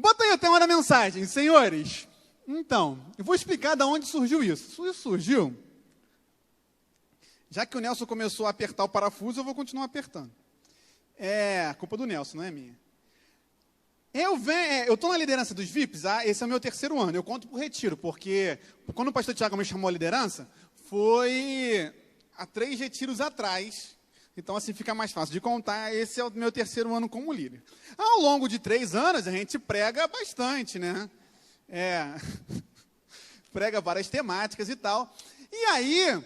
Bota aí o tema da mensagem, senhores. Então, eu vou explicar de onde surgiu isso. Isso surgiu, já que o Nelson começou a apertar o parafuso, eu vou continuar apertando. É culpa do Nelson, não é minha. Eu estou na liderança dos VIPs, esse é o meu 3º ano. Eu conto por retiro, porque quando o pastor Tiago me chamou à liderança, foi há 3 retiros atrás. Então, assim, fica mais fácil de contar. Esse é o meu 3º ano como líder. Ao longo de 3 anos, a gente prega bastante, né? Prega várias temáticas e tal. E aí,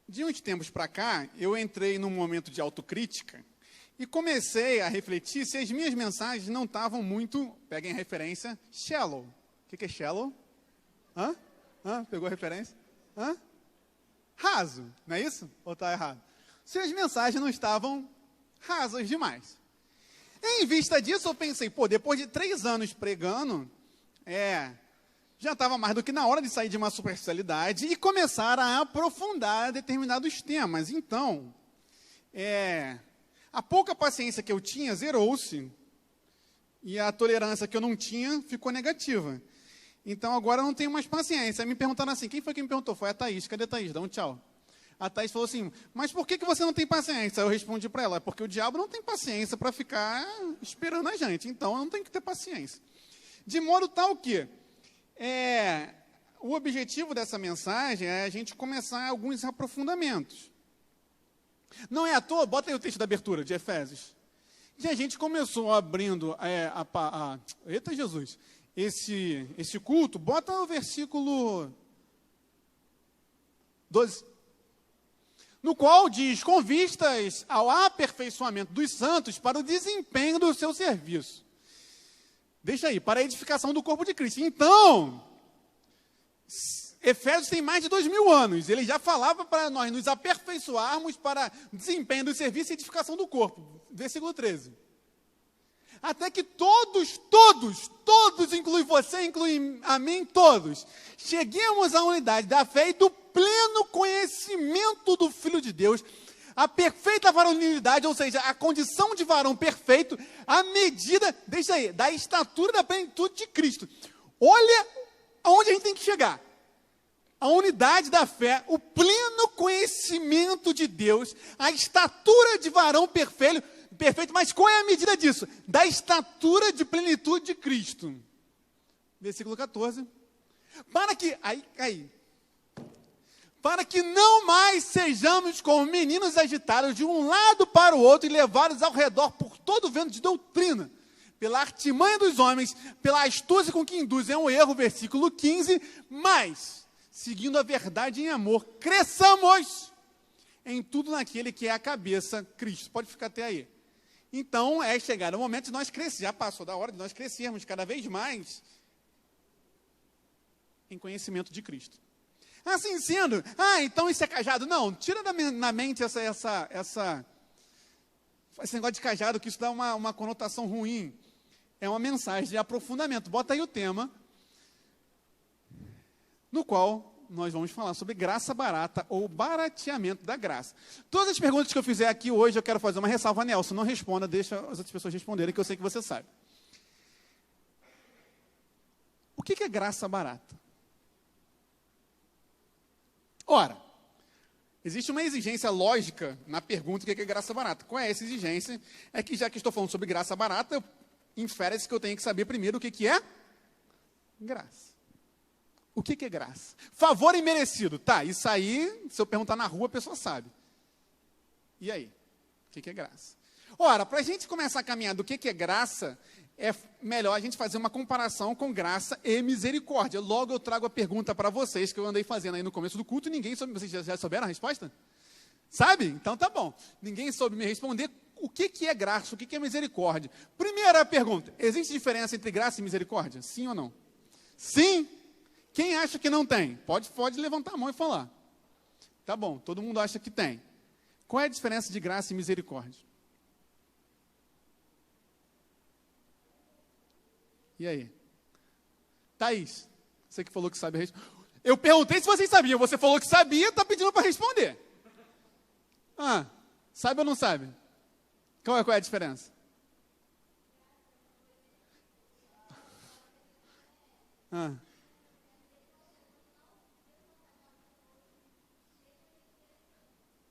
de uns tempos para cá, eu entrei num momento de autocrítica e comecei a refletir se as minhas mensagens não estavam muito, peguem a referência, shallow. O que é shallow? Pegou a referência? Raso, não é isso? Ou está errado? Se as mensagens não estavam rasas demais. Em vista disso, eu pensei, depois de 3 anos pregando, já estava mais do que na hora de sair de uma superficialidade e começar a aprofundar determinados temas. Então, a pouca paciência que eu tinha zerou-se e a tolerância que eu não tinha ficou negativa. Então, agora eu não tenho mais paciência. Aí me perguntaram assim, quem foi que me perguntou? Foi a Thaís. Cadê a Thaís? Dá um tchau. A Thaís falou assim, mas por que você não tem paciência? Eu respondi para ela, porque o diabo não tem paciência para ficar esperando a gente. Então, eu não tenho que ter paciência. De modo tal que o objetivo dessa mensagem é a gente começar alguns aprofundamentos. Não é à toa, bota aí o texto da abertura de Efésios. Que a gente começou abrindo eita Jesus, esse culto, bota o versículo 12. No qual diz, com vistas ao aperfeiçoamento dos santos para o desempenho do seu serviço. Deixa aí, para a edificação do corpo de Cristo. Então, Efésios tem mais de 2000 anos. Ele já falava para nós nos aperfeiçoarmos para desempenho do serviço e edificação do corpo. Versículo 13. Até que todos, inclui você, inclui a mim, todos, cheguemos à unidade da fé e do pleno conhecimento do Filho de Deus, a perfeita varonilidade, ou seja, a condição de varão perfeito, à medida, deixa aí, da estatura da plenitude de Cristo. Olha aonde a gente tem que chegar. A unidade da fé, o pleno conhecimento de Deus, a estatura de varão perfeito, mas qual é a medida disso? Da estatura de plenitude de Cristo. Versículo 14. Para que não mais sejamos como meninos agitados de um lado para o outro e levados ao redor por todo o vento de doutrina, pela artimanha dos homens, pela astúcia com que induzem ao erro, versículo 15, mas, seguindo a verdade em amor, cresçamos em tudo naquele que é a cabeça, Cristo. Pode ficar até aí. Então, é chegado o momento de nós crescermos, já passou da hora de nós crescermos cada vez mais em conhecimento de Cristo. Assim sendo, então isso é cajado. Não, tira na mente esse negócio de cajado, que isso dá uma conotação ruim. É uma mensagem de aprofundamento. Bota aí o tema, no qual nós vamos falar sobre graça barata ou barateamento da graça. Todas as perguntas que eu fizer aqui hoje, eu quero fazer uma ressalva, Nelson. Não responda, deixa as outras pessoas responderem, que eu sei que você sabe. O que é graça barata? Ora, existe uma exigência lógica na pergunta do que é graça barata. Qual é essa exigência? É que, já que estou falando sobre graça barata, infere-se que eu tenho que saber primeiro o que é graça. O que é graça? Favor imerecido. Tá, isso aí, se eu perguntar na rua, a pessoa sabe. E aí? O que é graça? Ora, para a gente começar a caminhar do que é graça, é melhor a gente fazer uma comparação com graça e misericórdia. Logo eu trago a pergunta para vocês, que eu andei fazendo aí no começo do culto, e ninguém soube. Vocês já souberam a resposta? Sabe? Então tá bom. Ninguém soube me responder o que é graça, o que é misericórdia. Primeira pergunta, existe diferença entre graça e misericórdia? Sim ou não? Sim. Quem acha que não tem? Pode levantar a mão e falar. Tá bom, todo mundo acha que tem. Qual é a diferença de graça e misericórdia? E aí? Thaís, você que falou que sabe responder. Eu perguntei se vocês sabiam, você falou que sabia, está pedindo para responder. Sabe ou não sabe? Qual é a diferença? Ah.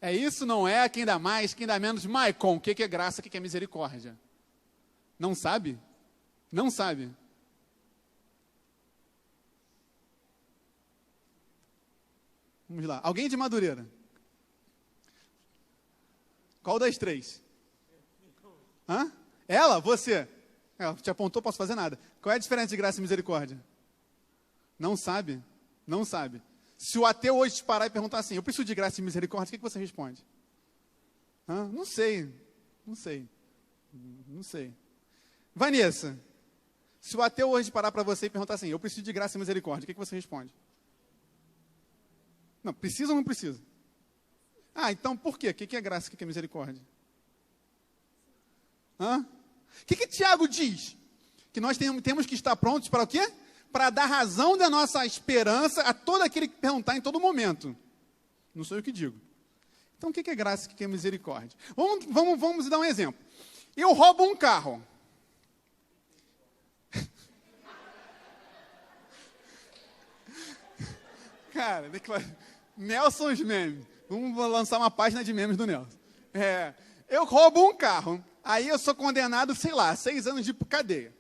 É isso, não é? Quem dá mais, quem dá menos? Maicon, o que é graça, o que é misericórdia? Não sabe? Não sabe. Vamos lá. Alguém de Madureira? Qual das três? Hã? Ela? Você? Ela te apontou, posso fazer nada. Qual é a diferença de graça e misericórdia? Não sabe? Não sabe. Se o ateu hoje te parar e perguntar assim, eu preciso de graça e misericórdia, o que você responde? Hã? Não sei. Não sei. Não sei. Vanessa, se o ateu hoje parar para você e perguntar assim, eu preciso de graça e misericórdia, o que você responde? Não, precisa ou não precisa? Ah, então por quê? O que é graça e o que é misericórdia? Hã? O que Tiago diz? Que nós temos que estar prontos para o quê? Para dar razão da nossa esperança a todo aquele que perguntar em todo momento. Não sou eu que digo. Então o que é graça e o que é misericórdia? Vamos dar um exemplo. Eu roubo um carro. Cara, Nelson's memes. Vamos lançar uma página de memes do Nelson. Eu roubo um carro. Aí eu sou condenado, sei lá, 6 anos de cadeia.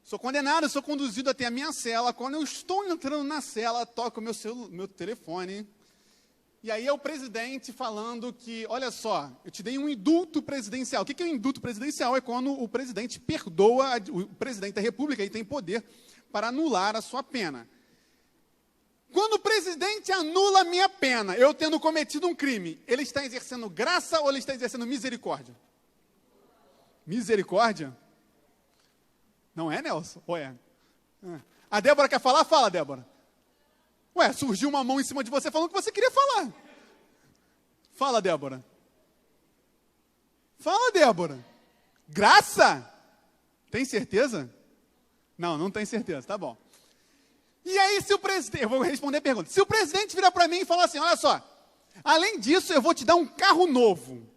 Sou condenado, sou conduzido até a minha cela. Quando eu estou entrando na cela, toco o meu telefone. E aí é o presidente falando que, olha só, eu te dei um indulto presidencial. O que é um indulto presidencial? É quando o presidente perdoa, o presidente da República, e tem poder para anular a sua pena. Quando o presidente anula a minha pena, eu tendo cometido um crime, ele está exercendo graça ou ele está exercendo misericórdia? Misericórdia? Não é, Nelson? Ou é? A Débora quer falar? Fala, Débora. Ué, surgiu uma mão em cima de você falando que você queria falar. Fala, Débora. Fala, Débora. Graça? Tem certeza? Não, não tem certeza, tá bom. E aí, se o presidente... Eu vou responder a pergunta. Se o presidente virar para mim e falar assim, olha só, além disso, eu vou te dar um carro novo.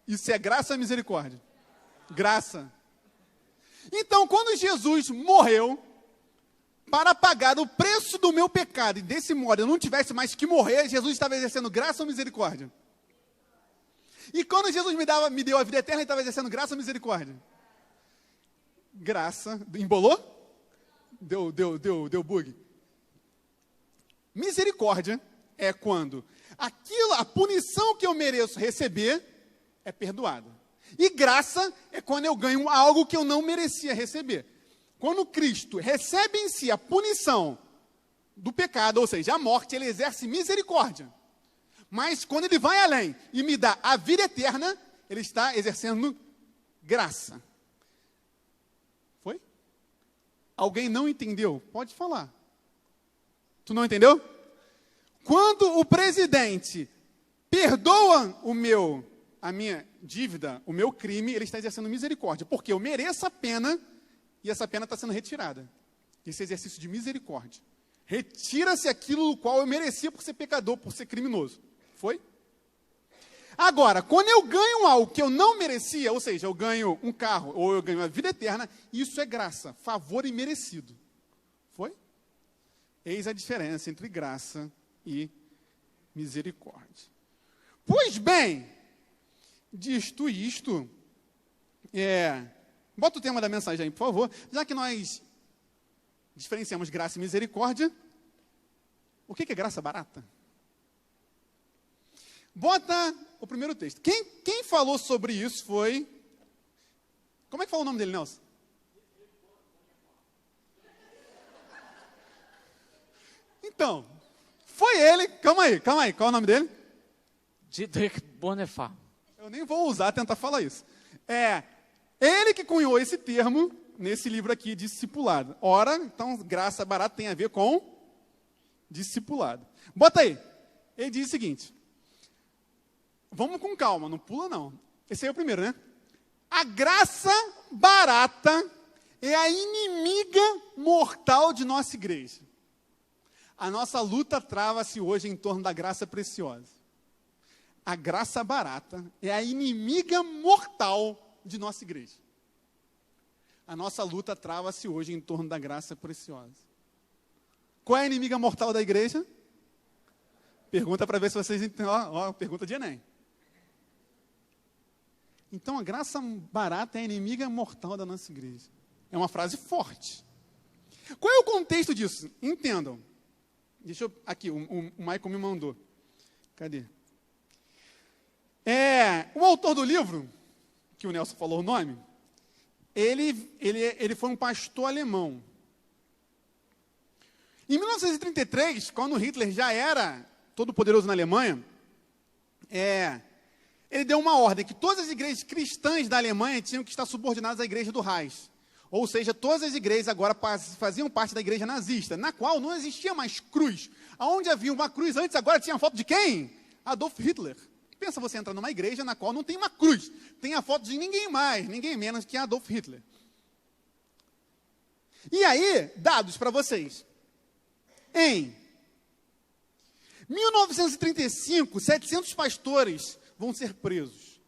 Isso é graça ou misericórdia? Graça. Então, quando Jesus morreu para pagar o preço do meu pecado, e desse modo eu não tivesse mais que morrer, Jesus estava exercendo graça ou misericórdia? E quando Jesus me deu a vida eterna, ele estava exercendo graça ou misericórdia? Graça. Embolou? Deu bug. Misericórdia é quando a punição que eu mereço receber é perdoada. E graça é quando eu ganho algo que eu não merecia receber. Quando Cristo recebe em si a punição do pecado, ou seja, a morte, ele exerce misericórdia. Mas quando ele vai além e me dá a vida eterna, ele está exercendo graça. Foi? Alguém não entendeu? Pode falar. Tu não entendeu? Quando o presidente perdoa a minha dívida, o meu crime, ele está exercendo misericórdia, porque eu mereço a pena e essa pena está sendo retirada. Esse exercício de misericórdia. Retira-se aquilo do qual eu merecia por ser pecador, por ser criminoso. Foi? Agora, quando eu ganho algo que eu não merecia, ou seja, eu ganho um carro ou eu ganho a vida eterna, isso é graça, favor imerecido. Foi? Eis a diferença entre graça e misericórdia. Pois bem, dito isto, bota o tema da mensagem aí, por favor. Já que nós diferenciamos graça e misericórdia, o que é graça barata? Bota o primeiro texto. Quem falou sobre isso foi... Como é que fala o nome dele, Nelson? Então, foi ele... Calma aí. Qual é o nome dele? Dietrich Bonhoeffer. Eu nem vou ousar tentar falar isso. Ele que cunhou esse termo nesse livro aqui, discipulado. Ora, então, graça barata tem a ver com discipulado. Bota aí. Ele diz o seguinte. Vamos com calma, não pula não. Esse aí é o primeiro, né? A graça barata é a inimiga mortal de nossa igreja. A nossa luta trava-se hoje em torno da graça preciosa. A graça barata é a inimiga mortal de nossa igreja. a nossa luta trava-se hoje em torno da graça preciosa. Qual é a inimiga mortal da igreja? Pergunta para ver se vocês entendem. Pergunta de Enem. Então, a graça barata é a inimiga mortal da nossa igreja. É uma frase forte. Qual é o contexto disso? Entendam. Deixa eu... Aqui, o Michael me mandou. Cadê? O autor do livro, que o Nelson falou o nome, ele foi um pastor alemão. Em 1933, quando Hitler já era todo poderoso na Alemanha, ele deu uma ordem que todas as igrejas cristãs da Alemanha tinham que estar subordinadas à igreja do Reich. Ou seja, todas as igrejas agora faziam parte da igreja nazista, na qual não existia mais cruz. Aonde havia uma cruz antes, agora tinha a foto de quem? Adolf Hitler. Pensa você entrar numa igreja na qual não tem uma cruz, tem a foto de ninguém mais, ninguém menos que Adolf Hitler. E aí, dados para vocês. Em 1935, 700 pastores vão ser presos.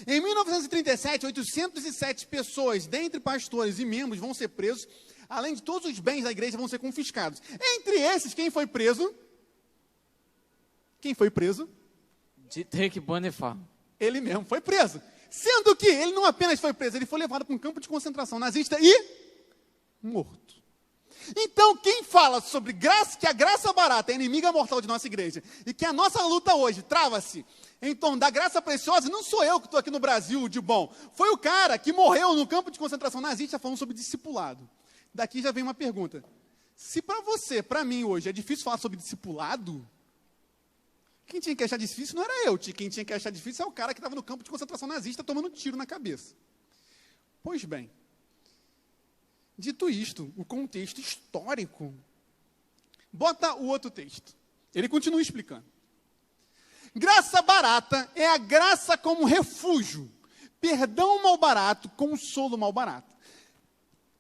Em 1937, 807 pessoas, dentre pastores e membros, vão ser presos, além de todos os bens da igreja vão ser confiscados. Entre esses, quem foi preso? Quem foi preso? Dietrich Bonhoeffer. Ele mesmo foi preso. Sendo que ele não apenas foi preso, ele foi levado para um campo de concentração nazista e morto. Então, quem fala sobre graça, que a graça barata é a inimiga mortal de nossa igreja, e que a nossa luta hoje trava-se em torno da graça preciosa, não sou eu que estou aqui no Brasil de bom, foi o cara que morreu no campo de concentração nazista falando sobre discipulado. Daqui já vem uma pergunta. Se para você, para mim hoje, é difícil falar sobre discipulado, quem tinha que achar difícil não era eu, quem tinha que achar difícil é o cara que estava no campo de concentração nazista tomando tiro na cabeça. Pois bem, dito isto, o contexto histórico, bota o outro texto. Ele continua explicando. Graça barata é a graça como refúgio, perdão mal barato, consolo mal barato.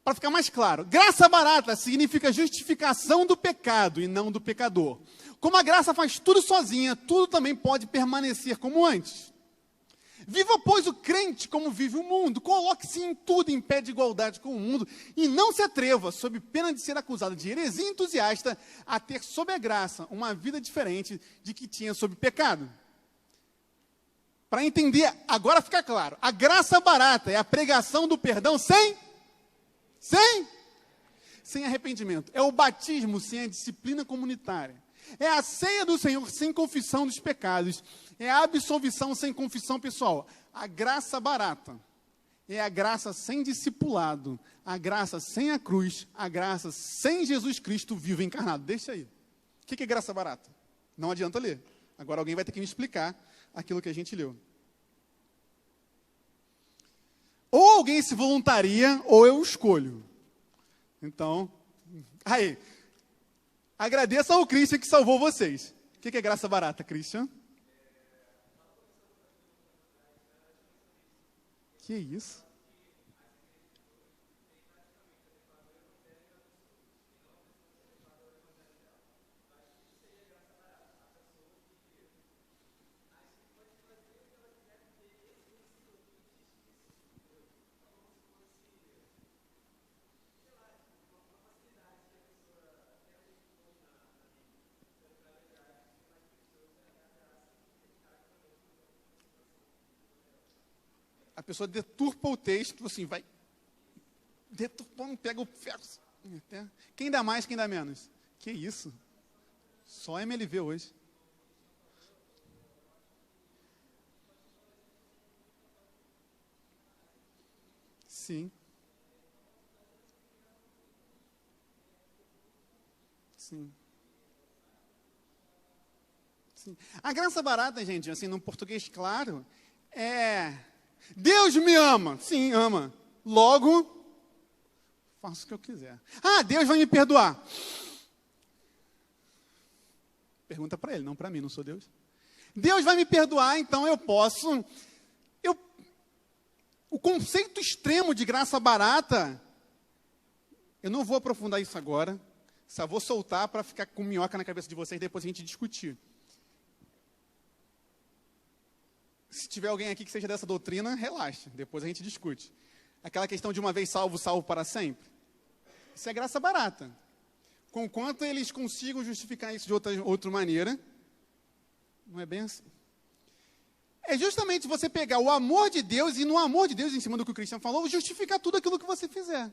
Para ficar mais claro, graça barata significa justificação do pecado e não do pecador. Como a graça faz tudo sozinha, tudo também pode permanecer como antes. Viva, pois, o crente como vive o mundo. Coloque-se em tudo em pé de igualdade com o mundo e não se atreva, sob pena de ser acusado de heresia entusiasta, a ter sob a graça uma vida diferente de que tinha sob pecado. Para entender, agora fica claro. A graça barata é a pregação do perdão sem arrependimento. É o batismo sem a disciplina comunitária. É a ceia do Senhor sem confissão dos pecados. É a absolvição sem confissão pessoal. A graça barata é a graça sem discipulado. A graça sem a cruz. A graça sem Jesus Cristo vivo encarnado. Deixa aí. O que é graça barata? Não adianta ler. Agora alguém vai ter que me explicar aquilo que a gente leu. Ou alguém se voluntaria, ou eu escolho. Então, aí... Agradeça ao Christian que salvou vocês. O que é graça barata, Christian? Que isso? A pessoa deturpa o texto, assim, vai deturpando, pega o ferro. Quem dá mais, quem dá menos? Que isso? Só MLV hoje. Sim. Sim. Sim. A graça barata, gente, assim, no português claro, Deus me ama. Sim, ama. Logo, faço o que eu quiser. Ah, Deus vai me perdoar. Pergunta para ele, não para mim, não sou Deus. Deus vai me perdoar, então eu posso... O conceito extremo de graça barata, eu não vou aprofundar isso agora, só vou soltar para ficar com minhoca na cabeça de vocês, depois a gente discutir. Se tiver alguém aqui que seja dessa doutrina, relaxa, depois a gente discute. Aquela questão de uma vez salvo, salvo para sempre. Isso é graça barata. Conquanto eles consigam justificar isso de outra maneira, não é bem assim. É justamente você pegar o amor de Deus e no amor de Deus, em cima do que o Cristian falou, justificar tudo aquilo que você fizer.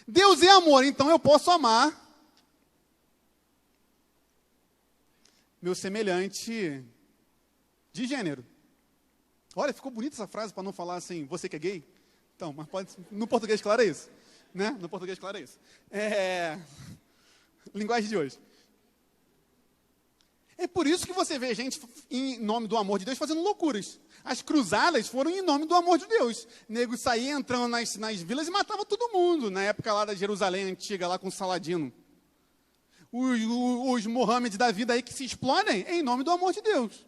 Deus é amor, então eu posso amar meu semelhante de gênero. Olha, ficou bonita essa frase para não falar assim, você que é gay. Então, mas pode, no português claro é isso. Né? No português claro é isso. Linguagem de hoje. É por isso que você vê gente, em nome do amor de Deus, fazendo loucuras. As cruzadas foram em nome do amor de Deus. Nego saía entrando nas vilas e matava todo mundo. Na época lá da Jerusalém antiga, lá com Saladino. Os Mohammed da vida aí que se explodem em nome do amor de Deus.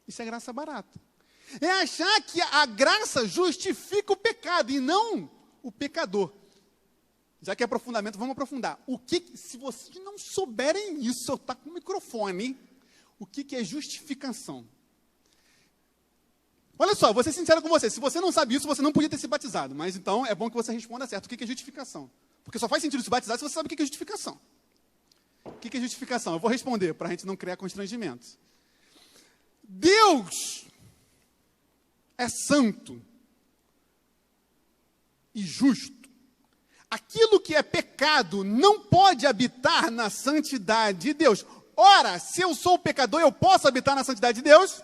Isso é graça barata. É achar que a graça justifica o pecado e não o pecador. Já que é aprofundamento, vamos aprofundar. Se vocês não souberem isso, eu estou com o microfone, o que é justificação? Olha só, vou ser sincero com você, se você não sabe isso, você não podia ter se batizado, mas então é bom que você responda certo, o que é justificação? Porque só faz sentido se batizar se você sabe o que é justificação. O que é justificação? Eu vou responder, para a gente não criar constrangimentos. Deus é santo e justo. Aquilo que é pecado não pode habitar na santidade de Deus. Ora, se eu sou pecador, eu posso habitar na santidade de Deus?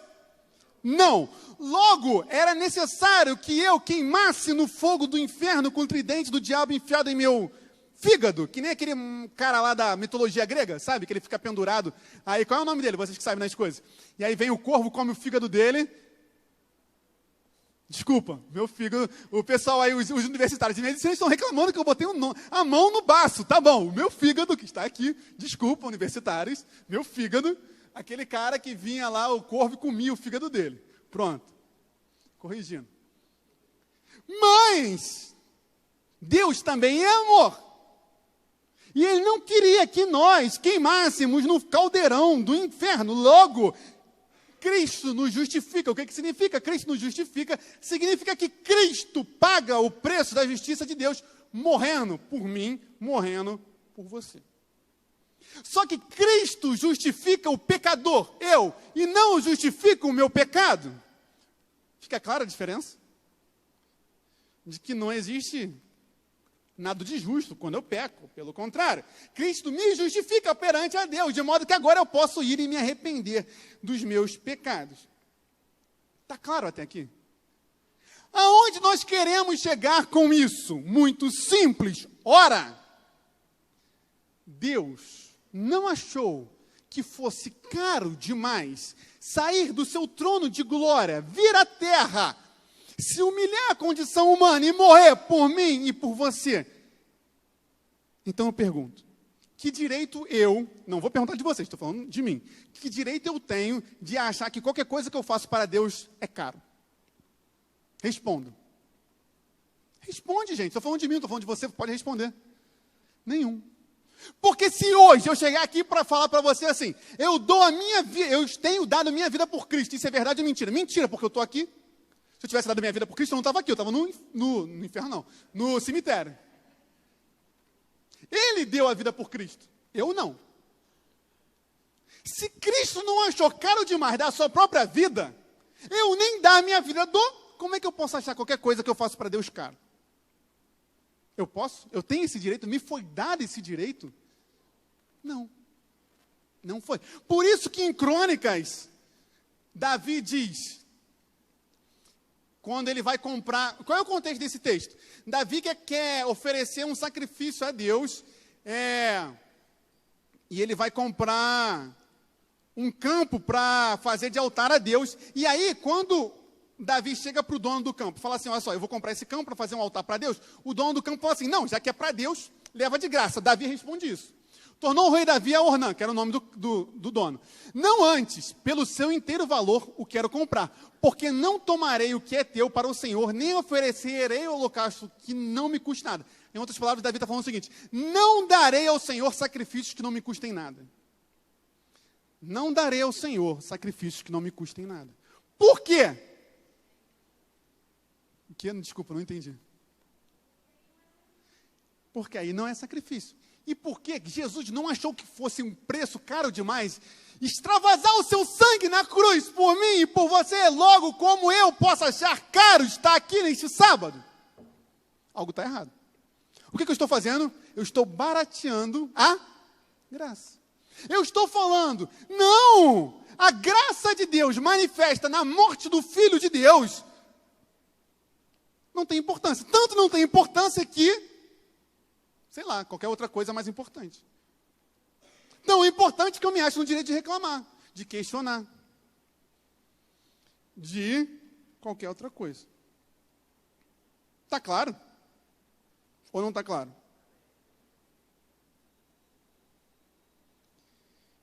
Não. Logo, era necessário que eu queimasse no fogo do inferno com o tridente do diabo enfiado em meu fígado, que nem aquele cara lá da mitologia grega, sabe? Que ele fica pendurado. Aí, qual é o nome dele? Vocês que sabem das coisas. E aí vem o corvo, come o fígado dele. Desculpa, meu fígado, o pessoal aí, os universitários de medicina estão reclamando que eu botei a mão no baço. Tá bom, o meu fígado, que está aqui, desculpa, universitários, meu fígado, aquele cara que vinha lá, o corvo, e comia o fígado dele. Pronto, corrigindo. Mas, Deus também é amor. E Ele não queria que nós queimássemos no caldeirão do inferno. Logo, Cristo nos justifica. O que significa? Cristo nos justifica. Significa que Cristo paga o preço da justiça de Deus, morrendo por mim, morrendo por você. Só que Cristo justifica o pecador, eu, e não justifica o meu pecado. Fica clara a diferença? De que não existe nada de justo quando eu peco. Pelo contrário, Cristo me justifica perante a Deus, de modo que agora eu posso ir e me arrepender dos meus pecados. Está claro até aqui? Aonde nós queremos chegar com isso? Muito simples. Ora, Deus não achou que fosse caro demais sair do seu trono de glória, vir à terra, se humilhar à condição humana e morrer por mim e por você. Então eu pergunto, que direito eu, não vou perguntar de vocês, estou falando de mim, que direito eu tenho de achar que qualquer coisa que eu faço para Deus é caro? Respondo. Responde, gente, estou falando de mim, não estou falando de você, pode responder. Nenhum. Porque se hoje eu chegar aqui para falar para você assim, eu dou a minha vida, eu tenho dado a minha vida por Cristo, isso é verdade ou mentira? Mentira, porque eu estou aqui. Se eu tivesse dado a minha vida por Cristo, eu não estava aqui, eu estava no inferno, não, no cemitério. Ele deu a vida por Cristo, eu não. Se Cristo não achou caro demais dar a sua própria vida, eu nem dar a minha vida dou, como é que eu posso achar qualquer coisa que eu faço para Deus caro? Eu posso? Eu tenho esse direito? Me foi dado esse direito? Não. Não foi. Por isso que em Crônicas, Davi diz, quando ele vai comprar... Qual é o contexto desse texto? Davi quer oferecer um sacrifício a Deus, e ele vai comprar um campo para fazer de altar a Deus. E aí, quando Davi chega para o dono do campo, fala assim, olha só, eu vou comprar esse campo para fazer um altar para Deus. O dono do campo fala assim, não, já que é para Deus, leva de graça. Davi responde isso. Tornou o rei Davi a Ornã, que era o nome do dono. Não antes, pelo seu inteiro valor, o quero comprar, porque não tomarei o que é teu para o Senhor, nem oferecerei holocausto que não me custe nada. Em outras palavras, Davi está falando o seguinte, não darei ao Senhor sacrifícios que não me custem nada. Não darei ao Senhor sacrifícios que não me custem nada. Por quê? Desculpa, não entendi. Porque aí não é sacrifício. E por que Jesus não achou que fosse um preço caro demais extravasar o seu sangue na cruz por mim e por você? Logo, como eu posso achar caro estar aqui neste sábado? Algo está errado. O que eu estou fazendo? Eu estou barateando a graça. Eu estou falando, não! A graça de Deus manifesta na morte do Filho de Deus não tem importância. Tanto não tem importância que, sei lá, qualquer outra coisa mais importante. Não, é importante que eu me ache no direito de reclamar, de questionar, de qualquer outra coisa. Está claro? Ou não está claro?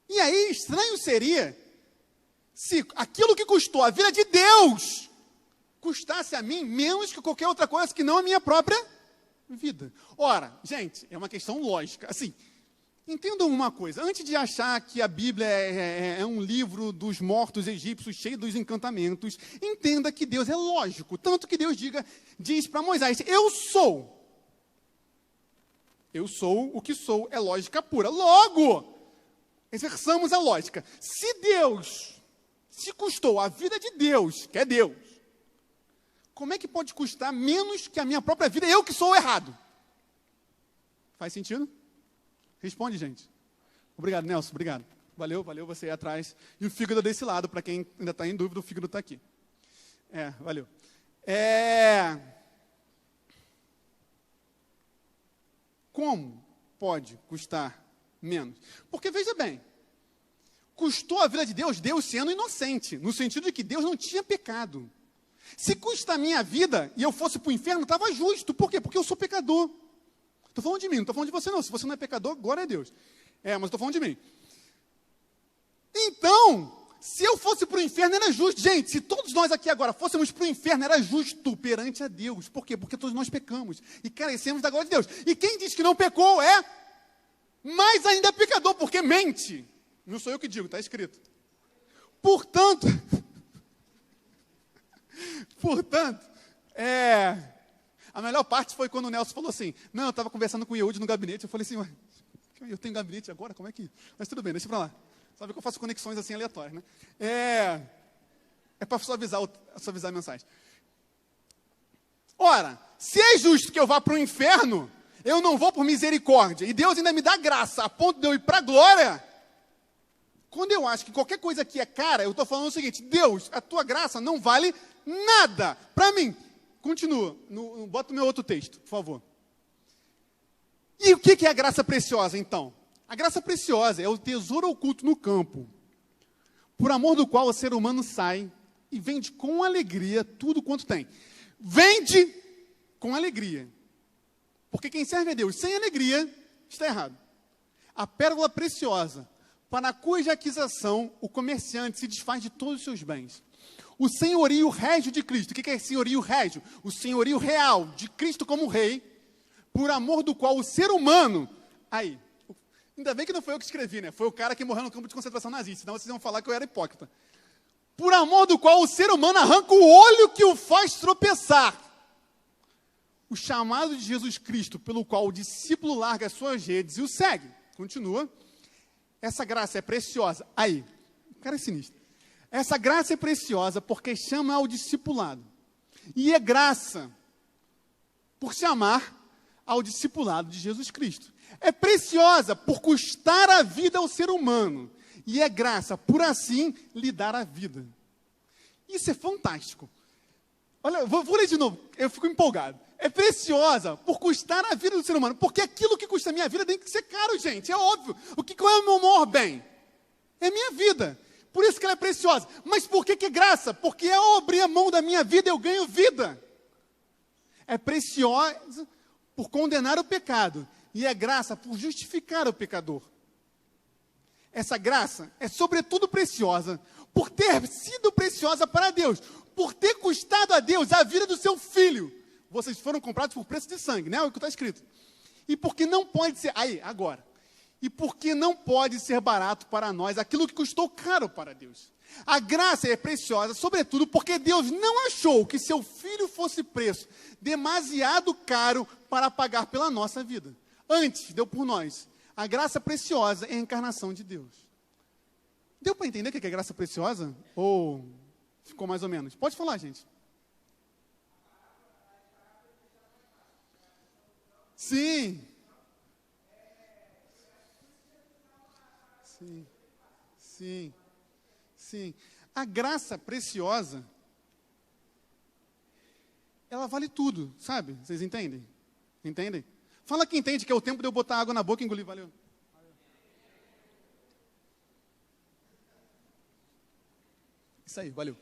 E aí, estranho seria se aquilo que custou a vida de Deus custasse a mim menos que qualquer outra coisa que não a minha própria vida. Ora, gente, é uma questão lógica. Assim, entendam uma coisa. Antes de achar que a Bíblia é um livro dos mortos egípcios cheio dos encantamentos, entenda que Deus é lógico. Tanto que Deus diz para Moisés, eu sou o que sou, é lógica pura. Logo, exerçamos a lógica. Se custou a vida de Deus, que é Deus, como é que pode custar menos que a minha própria vida, eu que sou o errado? Faz sentido? Responde, gente. Obrigado, Nelson, obrigado. Valeu você aí atrás. E o fígado desse lado, para quem ainda está em dúvida, o fígado está aqui. Valeu. Como pode custar menos? Porque, veja bem, custou a vida de Deus, Deus sendo inocente, no sentido de que Deus não tinha pecado. Se custa a minha vida e eu fosse para o inferno, estava justo. Por quê? Porque eu sou pecador. Estou falando de mim, não estou falando de você não. Se você não é pecador, glória a Deus. Mas estou falando de mim. Então, se eu fosse para o inferno, era justo. Gente, se todos nós aqui agora fôssemos para o inferno, era justo perante a Deus. Por quê? Porque todos nós pecamos e carecemos da glória de Deus. E quem diz que não pecou é mais ainda pecador, porque mente. Não sou eu que digo, está escrito. Portanto, a melhor parte foi quando o Nelson falou assim, não, eu estava conversando com o Yehud no gabinete, eu falei assim, eu tenho gabinete agora, como é que... Mas tudo bem, deixa para lá. Sabe que eu faço conexões assim aleatórias, né? É para suavizar a mensagem. Ora, se é justo que eu vá para o inferno, eu não vou por misericórdia, e Deus ainda me dá graça, a ponto de eu ir para a glória. Quando eu acho que qualquer coisa aqui é cara, eu estou falando o seguinte, Deus, a tua graça não vale nada para mim. Continua, bota o meu outro texto, por favor. E o que é a graça preciosa, então? A graça preciosa é o tesouro oculto no campo, por amor do qual o ser humano sai e vende com alegria tudo quanto tem. Vende com alegria. Porque quem serve a Deus sem alegria está errado. A pérola preciosa, para cuja aquisição o comerciante se desfaz de todos os seus bens. O senhorio régio de Cristo. O que é senhorio régio? O senhorio real de Cristo como rei, por amor do qual o ser humano... Aí, ainda bem que não foi eu que escrevi, né? Foi o cara que morreu no campo de concentração nazista, senão vocês iam falar que eu era hipócrita. Por amor do qual o ser humano arranca o olho que o faz tropeçar. O chamado de Jesus Cristo, pelo qual o discípulo larga as suas redes e o segue. Continua. Essa graça é preciosa. Aí, o cara é sinistro. Essa graça é preciosa porque chama ao discipulado. E é graça por chamar ao discipulado de Jesus Cristo. É preciosa por custar a vida ao ser humano. E é graça por assim lhe dar a vida. Isso é fantástico. Olha, vou ler de novo, eu fico empolgado. É preciosa por custar a vida do ser humano. Porque aquilo que custa a minha vida tem que ser caro, gente. É óbvio. Qual é o meu maior bem? É minha vida. Por isso que ela é preciosa. Mas por que é graça? Porque ao abrir a mão da minha vida, eu ganho vida. É preciosa por condenar o pecado. E é graça por justificar o pecador. Essa graça é sobretudo preciosa por ter sido preciosa para Deus. Por ter custado a Deus a vida do seu filho. Vocês foram comprados por preço de sangue, né? É o que está escrito. E porque não pode ser... Aí, agora. e porque não pode ser barato para nós aquilo que custou caro para Deus. A graça é preciosa, sobretudo porque Deus não achou que seu Filho fosse preço demasiado caro para pagar pela nossa vida. Antes, deu por nós. A graça preciosa é a encarnação de Deus. Deu para entender o que é graça preciosa? Ou ficou mais ou menos? Pode falar, gente. Sim. Sim. Sim. Sim. A graça preciosa, ela vale tudo, sabe? Vocês entendem? Entendem? Fala quem entende que é o tempo de eu botar água na boca e engolir, valeu. Isso aí, valeu.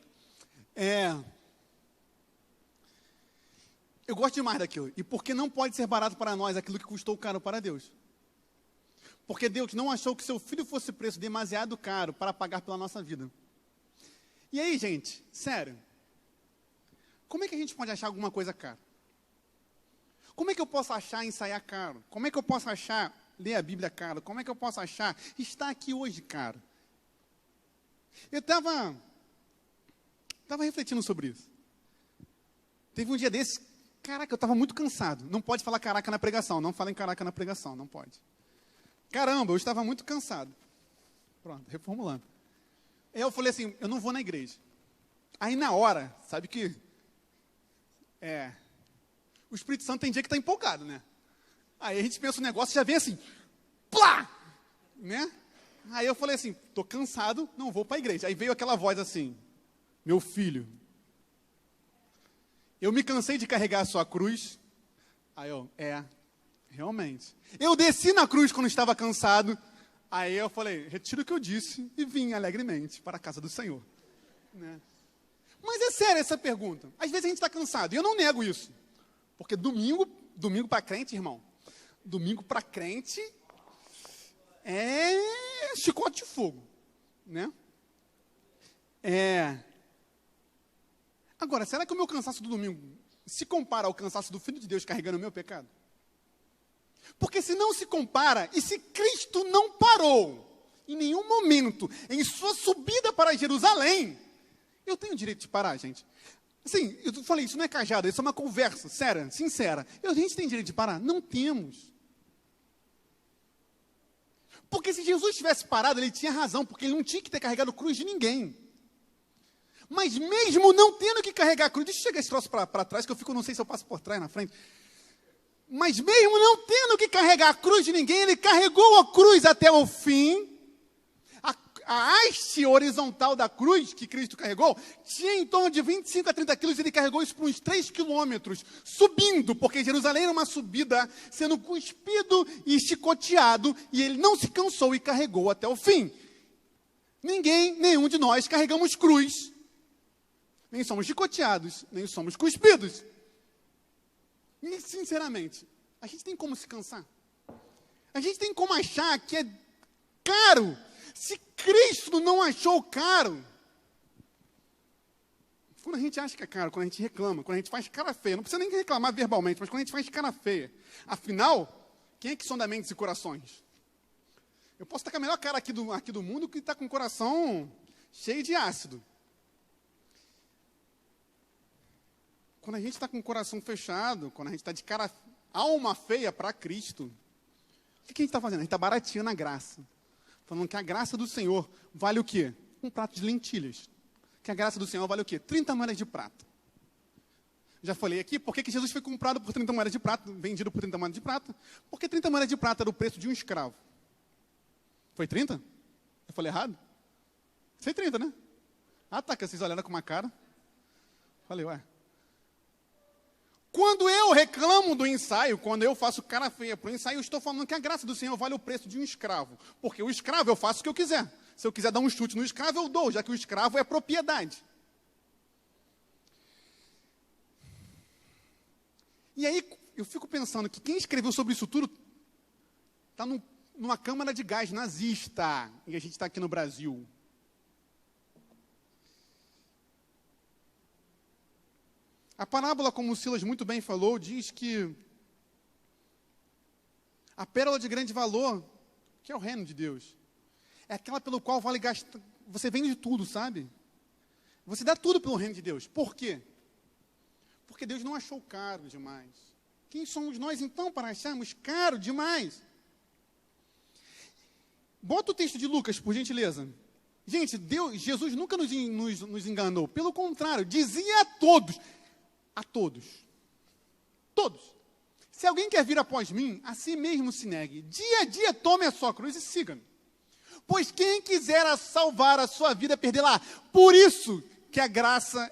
Eu gosto demais daquilo. E porque não pode ser barato para nós aquilo que custou caro para Deus. Porque Deus não achou que seu Filho fosse preço demasiado caro para pagar pela nossa vida. E aí, gente, sério, como é que a gente pode achar alguma coisa cara? Como é que eu posso achar ensaiar caro? Como é que eu posso achar ler a Bíblia caro? Como é que eu posso achar estar aqui hoje caro? Eu estava refletindo sobre isso. Teve um dia desse, caraca, eu estava muito cansado. Não pode falar caraca na pregação, não fala em caraca na pregação, não pode. Caramba, eu estava muito cansado. Pronto, reformulando. Aí eu falei assim, eu não vou na igreja. Aí na hora, sabe que... o Espírito Santo tem dia que está empolgado, né? Aí a gente pensa o negócio e já vem assim, plá! Né? Aí eu falei assim, estou cansado, não vou para a igreja. Aí veio aquela voz assim, meu filho, eu me cansei de carregar a sua cruz. Aí eu, realmente. Eu desci na cruz quando estava cansado. Aí eu falei, retiro o que eu disse e vim alegremente para a casa do Senhor. Né? Mas é sério essa pergunta. Às vezes a gente está cansado, e eu não nego isso. Porque domingo para crente, irmão, domingo para crente é chicote de fogo. Né? Agora, será que o meu cansaço do domingo se compara ao cansaço do Filho de Deus carregando o meu pecado? Porque se não se compara, e se Cristo não parou, em nenhum momento, em sua subida para Jerusalém, eu tenho o direito de parar, gente. Assim, eu falei, isso não é cajado, isso é uma conversa, séria, sincera. A gente tem direito de parar? Não temos. Porque se Jesus tivesse parado, ele tinha razão, porque ele não tinha que ter carregado cruz de ninguém. Mas mesmo não tendo que carregar a cruz, deixa eu chegar esse troço para trás, que eu fico, não sei se eu passo por trás, na frente. Mas mesmo não tendo que carregar a cruz de ninguém, ele carregou a cruz até o fim. A haste horizontal da cruz que Cristo carregou tinha em torno de 25 a 30 quilos, ele carregou isso por uns 3 quilômetros, subindo, porque Jerusalém era uma subida, sendo cuspido e chicoteado, e ele não se cansou e carregou até o fim. Nenhum de nós carregamos cruz, nem somos chicoteados, nem somos cuspidos. E, sinceramente, a gente tem como se cansar? A gente tem como achar que é caro? Se Cristo não achou caro, quando a gente acha que é caro, quando a gente reclama, quando a gente faz cara feia, não precisa nem reclamar verbalmente, mas quando a gente faz cara feia, afinal, quem é que sonda mentes e corações? Eu posso estar com a melhor cara aqui do mundo que está com o coração cheio de ácido. Quando a gente está com o coração fechado, quando a gente está de alma feia para Cristo, o que a gente está fazendo? A gente está barateando a graça. Falando que a graça do Senhor vale o quê? Um prato de lentilhas. Que a graça do Senhor vale o quê? 30 moedas de prata. Já falei aqui, por que Jesus foi comprado por 30 moedas de prata, vendido por 30 moedas de prata? Porque 30 moedas de prata era o preço de um escravo. Foi 30? Eu falei errado? Foi 30, né? Ah, tá, que vocês olharam com uma cara. Falei, ué. Quando eu reclamo do ensaio, quando eu faço cara feia para o ensaio, eu estou falando que a graça do Senhor vale o preço de um escravo. Porque o escravo eu faço o que eu quiser. Se eu quiser dar um chute no escravo, eu dou, já que o escravo é propriedade. E aí, eu fico pensando que quem escreveu sobre isso tudo está numa câmara de gás nazista, e a gente está aqui no Brasil. A parábola, como o Silas muito bem falou, diz que a pérola de grande valor que é o reino de Deus. É aquela pelo qual vale gastar, você vende tudo, sabe? Você dá tudo pelo reino de Deus. Por quê? Porque Deus não achou caro demais. Quem somos nós, então, para acharmos caro demais? Bota o texto de Lucas, por gentileza. Gente, Jesus nunca nos enganou. Pelo contrário, dizia a todos, se alguém quer vir após mim, a si mesmo se negue. Dia a dia tome a sua cruz e siga-me. Pois quem quiser salvar a sua vida, perdê-la. Por isso que a graça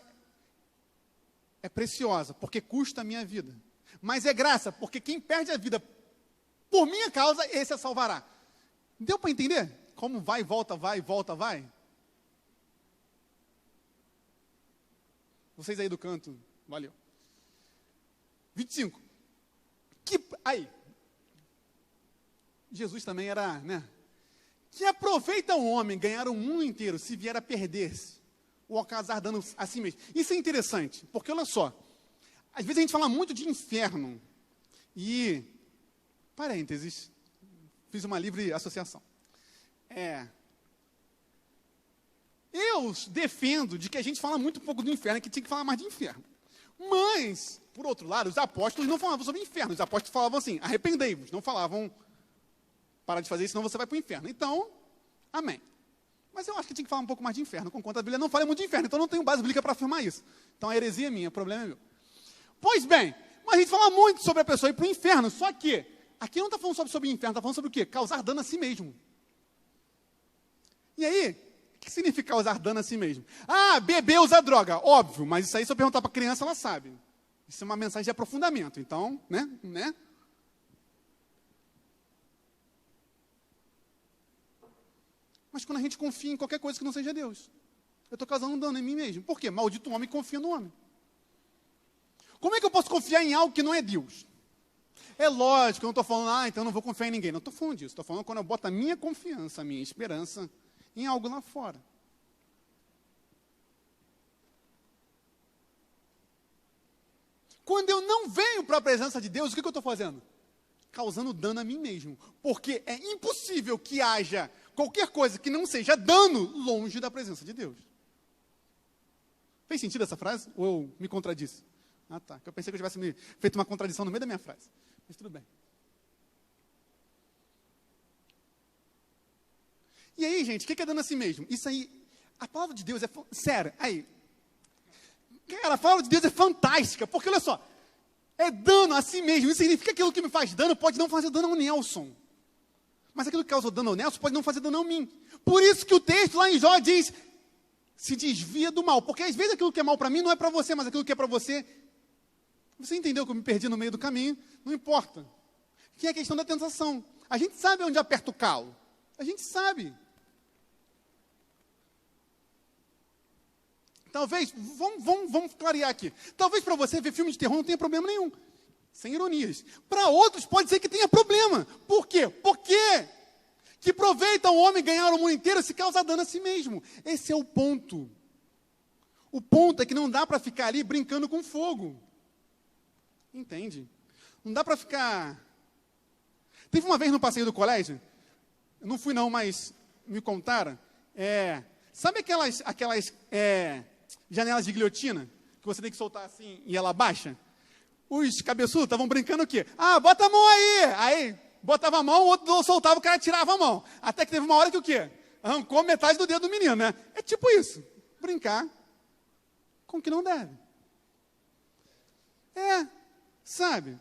é preciosa, porque custa a minha vida. Mas é graça, porque quem perde a vida por minha causa, esse a salvará. Deu para entender? Como vai, volta, vai, volta, vai? Vocês aí do canto, valeu. 25. Aí, Jesus também era, né? Que aproveita o homem ganhar o mundo inteiro se vier a perder-se, ou a causar dano a si mesmo. Isso é interessante, porque olha só, às vezes a gente fala muito de inferno, e, parênteses, fiz uma livre associação. Eu defendo de que a gente fala muito pouco do inferno, que tinha que falar mais de inferno. Mas, por outro lado, os apóstolos não falavam sobre inferno. Os apóstolos falavam assim, arrependei-vos. Não falavam, para de fazer isso, senão você vai para o inferno. Então, amém. Mas eu acho que tinha que falar um pouco mais de inferno. Com conta a Bíblia não fala muito de inferno, então não tenho base bíblica para afirmar isso. Então a heresia é minha, o problema é meu. Pois bem, mas a gente fala muito sobre a pessoa ir para o inferno, só que aqui não está falando sobre o inferno, está falando sobre o quê? Causar dano a si mesmo. E aí, o que significa causar dano a si mesmo? Ah, beber, usar droga, óbvio, mas isso aí se eu perguntar para a criança, ela sabe. Isso é uma mensagem de aprofundamento, então, né? Mas quando a gente confia em qualquer coisa que não seja Deus, eu estou causando um dano em mim mesmo. Por quê? Maldito homem confia no homem. Como é que eu posso confiar em algo que não é Deus? É lógico, eu não estou falando, então eu não vou confiar em ninguém. Não estou falando disso. Estou falando quando eu boto a minha confiança, a minha esperança em algo lá fora. Quando eu não venho para a presença de Deus, o que eu estou fazendo? Causando dano a mim mesmo. Porque é impossível que haja qualquer coisa que não seja dano longe da presença de Deus. Fez sentido essa frase? Ou eu me contradisse? Ah, tá. Eu pensei que eu tivesse feito uma contradição no meio da minha frase. Mas tudo bem. E aí, gente, o que é dano a si mesmo? Isso aí, a palavra de Deus é... Sério, aí... Cara, a palavra de Deus é fantástica, porque olha só, é dano a si mesmo. Isso significa que aquilo que me faz dano pode não fazer dano ao Nelson. Mas aquilo que causa dano ao Nelson pode não fazer dano a mim. Por isso que o texto lá em Jó diz, se desvia do mal. Porque às vezes aquilo que é mal para mim não é para você, mas aquilo que é para você... Você entendeu que eu me perdi no meio do caminho? Não importa. Que é a questão da tentação. A gente sabe onde aperta o calo. A gente sabe. Talvez, vamos clarear aqui. Talvez para você ver filme de terror não tenha problema nenhum. Sem ironias. Para outros pode ser que tenha problema. Por quê? Porque que aproveita o homem ganhar o mundo inteiro se causa dano a si mesmo. Esse é o ponto. O ponto é que não dá para ficar ali brincando com fogo. Entende? Não dá para ficar... Teve uma vez no passeio do colégio, eu não fui não, mas me contaram, sabe aquelas janelas de guilhotina, que você tem que soltar assim e ela baixa? Os cabeçudos estavam brincando o quê? Ah, bota a mão aí! Aí, botava a mão, o outro soltava, o cara tirava a mão. Até que teve uma hora que o quê? Arrancou metade do dedo do menino, né? É tipo isso, brincar com o que não deve. Sabe?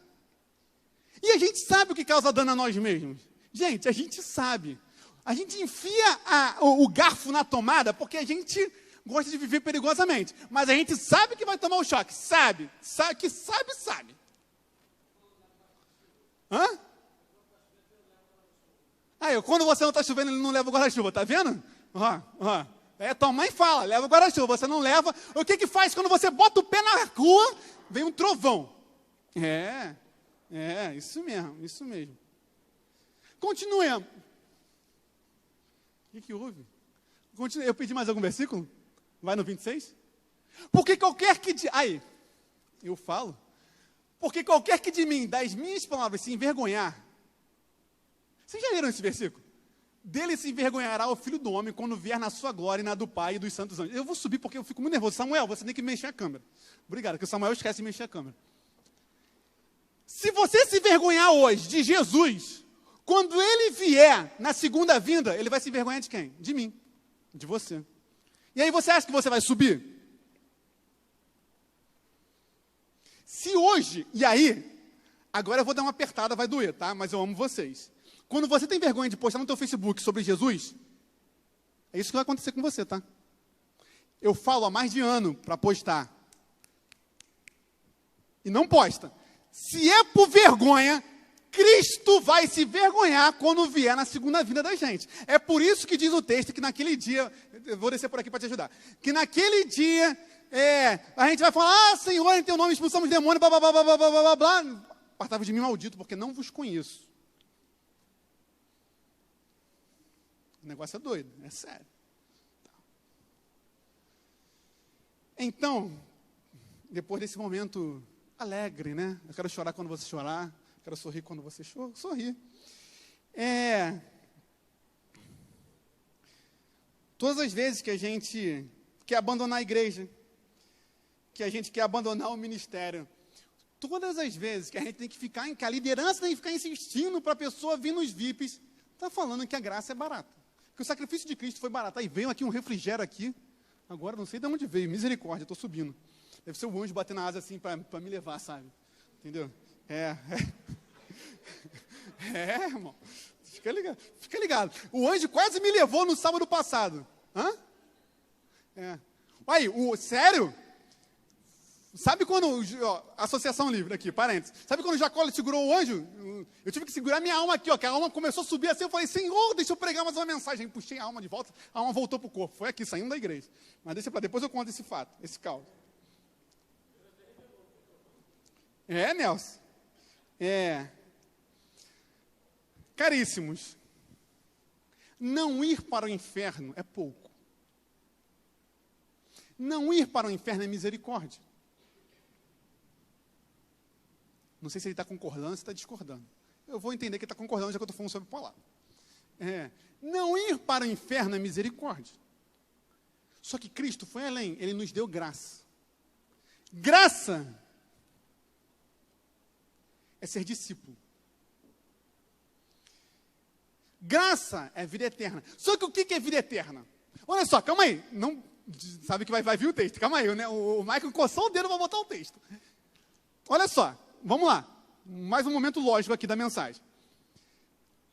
E a gente sabe o que causa dano a nós mesmos. Gente, a gente sabe. A gente enfia o garfo na tomada porque a gente gosta de viver perigosamente. Mas a gente sabe que vai tomar o choque. Sabe. Hã? Aí, quando você não está chovendo, ele não leva o guarda-chuva, tá vendo? Tua mãe fala, leva o guarda-chuva, você não leva. O que faz quando você bota o pé na rua, vem um trovão. Isso mesmo. Continuemos. O que houve? Eu pedi mais algum versículo? Vai no 26? Porque qualquer que... Aí, eu falo. Porque qualquer que de mim, das minhas palavras, se envergonhar. Vocês já leram esse versículo? Dele se envergonhará o Filho do Homem quando vier na sua glória e na do Pai e dos santos anjos. Eu vou subir porque eu fico muito nervoso. Samuel, você tem que mexer a câmera. Obrigado, porque o Samuel esquece de mexer a câmera. Se você se envergonhar hoje de Jesus, quando ele vier na segunda vinda, ele vai se envergonhar de quem? De mim, de você. E aí você acha que você vai subir? Se hoje, e aí, agora eu vou dar uma apertada, vai doer, tá? Mas eu amo vocês. Quando você tem vergonha de postar no teu Facebook sobre Jesus, é isso que vai acontecer com você, tá? Eu falo há mais de ano para postar. E não posta. Se é por vergonha, Cristo vai se vergonhar quando vier na segunda vinda da gente. É por isso que diz o texto que naquele dia, eu vou descer por aqui para te ajudar, que naquele dia, a gente vai falar, ah, Senhor, em teu nome expulsamos demônio, blá, blá, blá, blá, blá, blá, blá. Apartai-vos de mim, maldito, porque não vos conheço. O negócio é doido, é sério. Então, depois desse momento alegre, né? Eu quero chorar quando você chorar, quero sorrir quando você sorrir. Todas as vezes que a gente quer abandonar a igreja, que a gente quer abandonar o ministério, todas as vezes que a gente tem que ficar, que a liderança tem que ficar insistindo para a pessoa vir nos VIPs, está falando que a graça é barata. Que o sacrifício de Cristo foi barato. Aí veio aqui um refrigério aqui, agora não sei de onde veio, misericórdia, estou subindo. Deve ser o anjo batendo a asa assim para me levar, sabe? Entendeu? Irmão. Fica ligado. O anjo quase me levou no sábado passado. Hã? Aí, sério? Sabe quando, Associação Livre aqui, parênteses. Sabe quando o Jacó segurou o anjo? Eu tive que segurar minha alma aqui, que a alma começou a subir assim, eu falei, Senhor, deixa eu pregar mais uma mensagem. Aí puxei a alma de volta, a alma voltou para o corpo. Foi aqui, saindo da igreja. Mas deixa para depois eu conto esse fato, esse caos. Nelson. Caríssimos, não ir para o inferno é pouco. Não ir para o inferno é misericórdia. Não sei se ele está concordando ou se está discordando. Eu vou entender que ele está concordando, já que eu estou falando sobre a palavra. Não ir para o inferno é misericórdia. Só que Cristo foi além, ele nos deu graça. Graça é ser discípulo. Graça é vida eterna. Só que o que é vida eterna? Olha só, calma aí. Não, sabe que vai vir o texto. Calma aí, né? O Michael coçou o dedo para botar o texto. Olha só, vamos lá. Mais um momento lógico aqui da mensagem.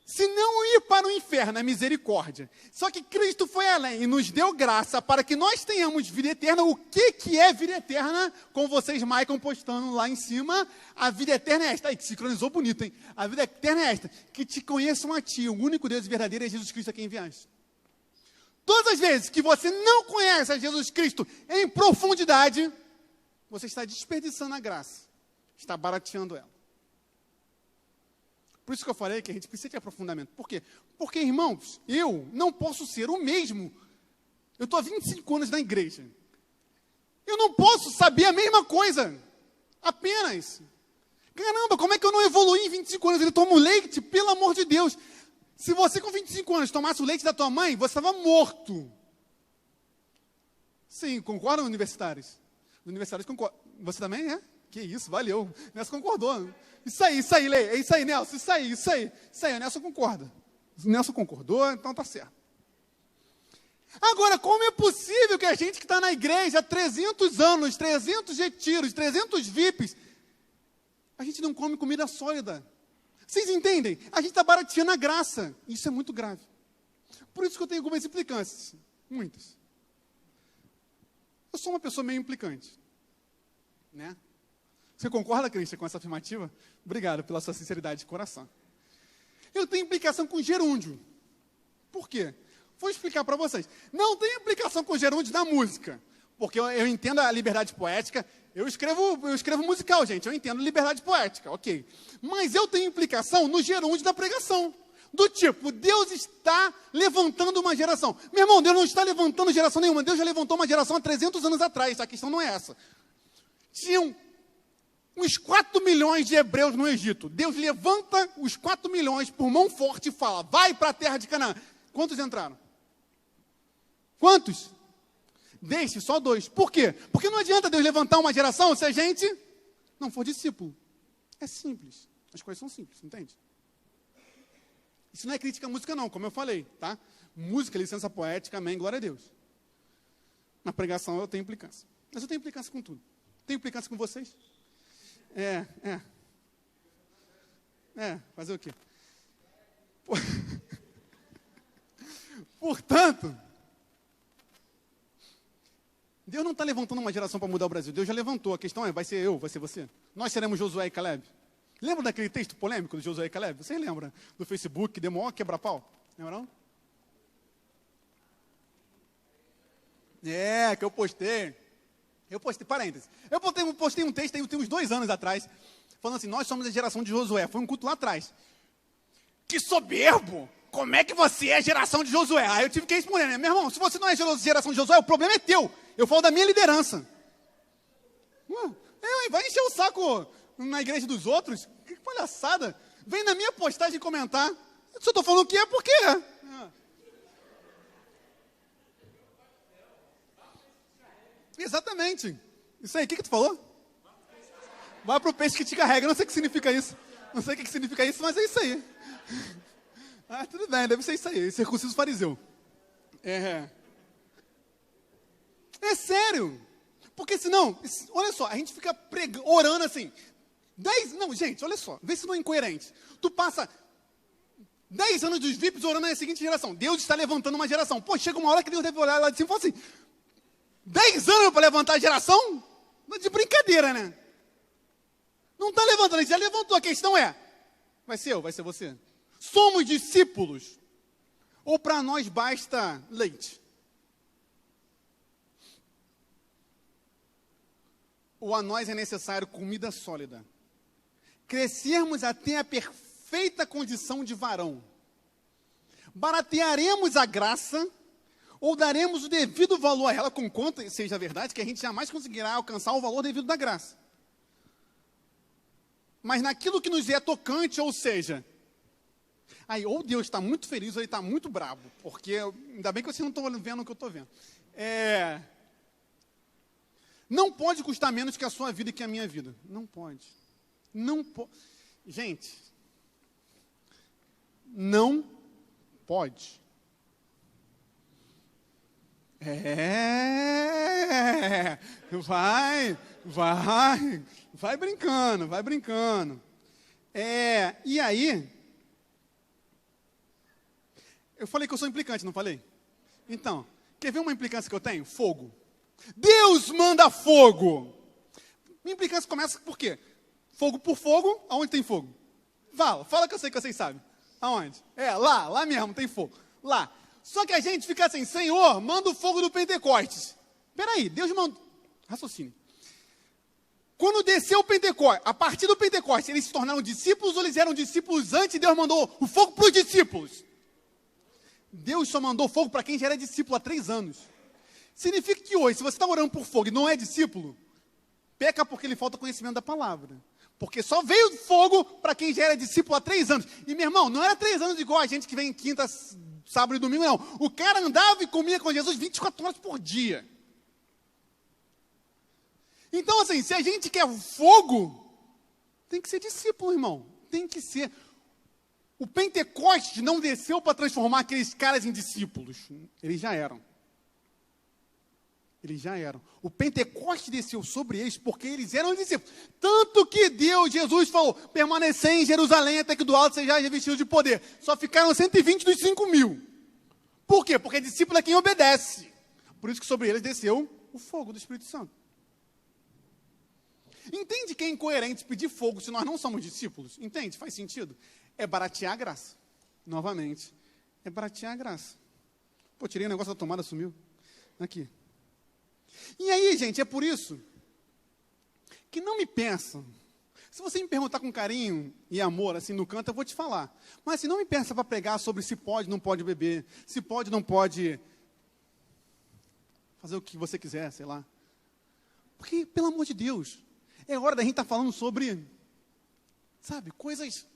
Se não ir para o inferno é misericórdia. Só que Cristo foi além e nos deu graça para que nós tenhamos vida eterna. O que é vida eterna? Com vocês, Michael, postando lá em cima. A vida eterna é esta. Aí, que sincronizou bonito, hein? A vida eterna é esta. Que te conheçam a ti, o único Deus verdadeiro é Jesus Cristo a quem enviaste. Todas as vezes que você não conhece a Jesus Cristo em profundidade, você está desperdiçando a graça. Está barateando ela. Por isso que eu falei que a gente precisa de aprofundamento. Por quê? Porque, irmãos, eu não posso ser o mesmo. Eu estou há 25 anos na igreja. Eu não posso saber a mesma coisa. Apenas. Caramba, como é que eu não evoluí em 25 anos? Eu tomo leite, pelo amor de Deus. Se você com 25 anos tomasse o leite da tua mãe, você estava morto. Sim, concordam, universitários? Universitários concordam. Você também, é? Que isso, valeu. Nelson concordou. Isso aí, Lê. É isso aí, Nelson. Isso aí. O Nelson concorda. O Nelson concordou, então tá certo. Agora, como é possível que a gente que está na igreja há 300 anos, 300 retiros, 300 VIPs, a gente não come comida sólida? Vocês entendem? A gente está barateando a graça. Isso é muito grave. Por isso que eu tenho algumas implicâncias. Muitas. Eu sou uma pessoa meio implicante. Né? Você concorda, Cristian, com essa afirmativa? Obrigado pela sua sinceridade de coração. Eu tenho implicação com gerúndio. Por quê? Vou explicar para vocês. Não tem implicação com gerúndio na música. Porque eu entendo a liberdade poética. Eu escrevo musical, gente. Eu entendo liberdade poética, ok. Mas eu tenho implicação no gerúndio da pregação. Do tipo, Deus está levantando uma geração. Meu irmão, Deus não está levantando geração nenhuma. Deus já levantou uma geração há 300 anos atrás. A questão não é essa. Tinham uns 4 milhões de hebreus no Egito. Deus levanta os 4 milhões por mão forte e fala, vai para a terra de Canaã. Quantos entraram? Quantos? Deixe só 2. Por quê? Porque não adianta Deus levantar uma geração se a gente não for discípulo. É simples. As coisas são simples, entende? Isso não é crítica à música não, como eu falei, tá? Música, licença poética, amém, glória a Deus. Na pregação eu tenho implicância. Mas eu tenho implicância com tudo. Tenho implicância com vocês? Fazer o quê? Portanto, Deus não está levantando uma geração para mudar o Brasil. Deus já levantou. A questão é, vai ser eu, vai ser você? Nós seremos Josué e Caleb. Lembra daquele texto polêmico de Josué e Caleb? Vocês lembram? Do Facebook, que deu maior quebra-pau? Lembra não? Que eu postei. Parênteses. Eu postei um texto aí tem uns 2 anos atrás, falando assim, nós somos a geração de Josué. Foi um culto lá atrás. Que soberbo! Como é que você é a geração de Josué? Aí eu tive que responder, né? Meu irmão, se você não é geração de Josué, o problema é teu. Eu falo da minha liderança. Vai encher o saco na igreja dos outros? Que palhaçada. Vem na minha postagem comentar. Eu só estou falando o que é porque é. Exatamente. Isso aí, o que tu falou? Vai pro peixe que te carrega. Eu não sei o que significa isso. Não sei o que significa isso, mas é isso aí. Tudo bem, deve ser isso aí. Circunciso fariseu. É sério. Porque senão, olha só, a gente fica orando assim. Gente, olha só. Vê se não é incoerente. Tu passa 10 anos dos VIPs orando na seguinte geração. Deus está levantando uma geração. Pô, chega uma hora que Deus deve olhar lá de cima e falar assim, 10 anos para levantar a geração? De brincadeira, né? Não está levantando, ele já levantou. A questão é, vai ser eu, vai ser você? Somos discípulos? Ou para nós basta leite? Ou a nós é necessário comida sólida? Crescermos até a perfeita condição de varão? Baratearemos a graça? Ou daremos o devido valor a ela, com conta, seja verdade, que a gente jamais conseguirá alcançar o valor devido da graça. Mas naquilo que nos é tocante, ou seja, ou Deus está muito feliz, ou Ele está muito bravo, porque, ainda bem que vocês não estão vendo o que eu estou vendo. Não pode custar menos que a sua vida e que a minha vida. Não pode. Não pode. Gente, não pode. Vai brincando. E aí, eu falei que eu sou implicante, não falei? Então, quer ver uma implicância que eu tenho? Fogo. Deus manda fogo. Minha implicância começa por quê? Fogo por fogo, aonde tem fogo? Fala que eu sei que vocês sabem. Aonde? Lá mesmo tem fogo. Lá. Só que a gente fica assim, Senhor, manda o fogo do Pentecostes. Peraí, Deus mandou. Raciocínio. Quando desceu o Pentecostes, a partir do Pentecostes, eles se tornaram discípulos ou eles eram discípulos antes e Deus mandou o fogo para os discípulos? Deus só mandou fogo para quem já era discípulo há 3 anos. Significa que hoje, se você está orando por fogo e não é discípulo, peca porque lhe falta conhecimento da palavra. Porque só veio fogo para quem já era discípulo há 3 anos. E, meu irmão, não era 3 anos igual a gente que vem quinta, sábado e domingo, não. O cara andava e comia com Jesus 24 horas por dia. Então, assim, se a gente quer fogo, tem que ser discípulo, irmão. Tem que ser. O Pentecostes não desceu para transformar aqueles caras em discípulos. Eles já eram. O Pentecostes desceu sobre eles porque eles eram discípulos. Tanto que Jesus falou, permanecer em Jerusalém até que do alto seja revestido de poder. Só ficaram 120 dos 5.000. Por quê? Porque discípulo é quem obedece. Por isso que sobre eles desceu o fogo do Espírito Santo. Entende que é incoerente pedir fogo se nós não somos discípulos? Entende? Faz sentido? É baratear a graça. Novamente, é baratear a graça. Pô, tirei o negócio da tomada, sumiu. Aqui. E aí, gente, é por isso que não me peçam. Se você me perguntar com carinho e amor, assim, no canto, eu vou te falar. Mas assim, não me peça para pregar sobre se pode, não pode beber, se pode, não pode fazer o que você quiser, sei lá. Porque, pelo amor de Deus, é hora da gente estar falando sobre, sabe, coisas.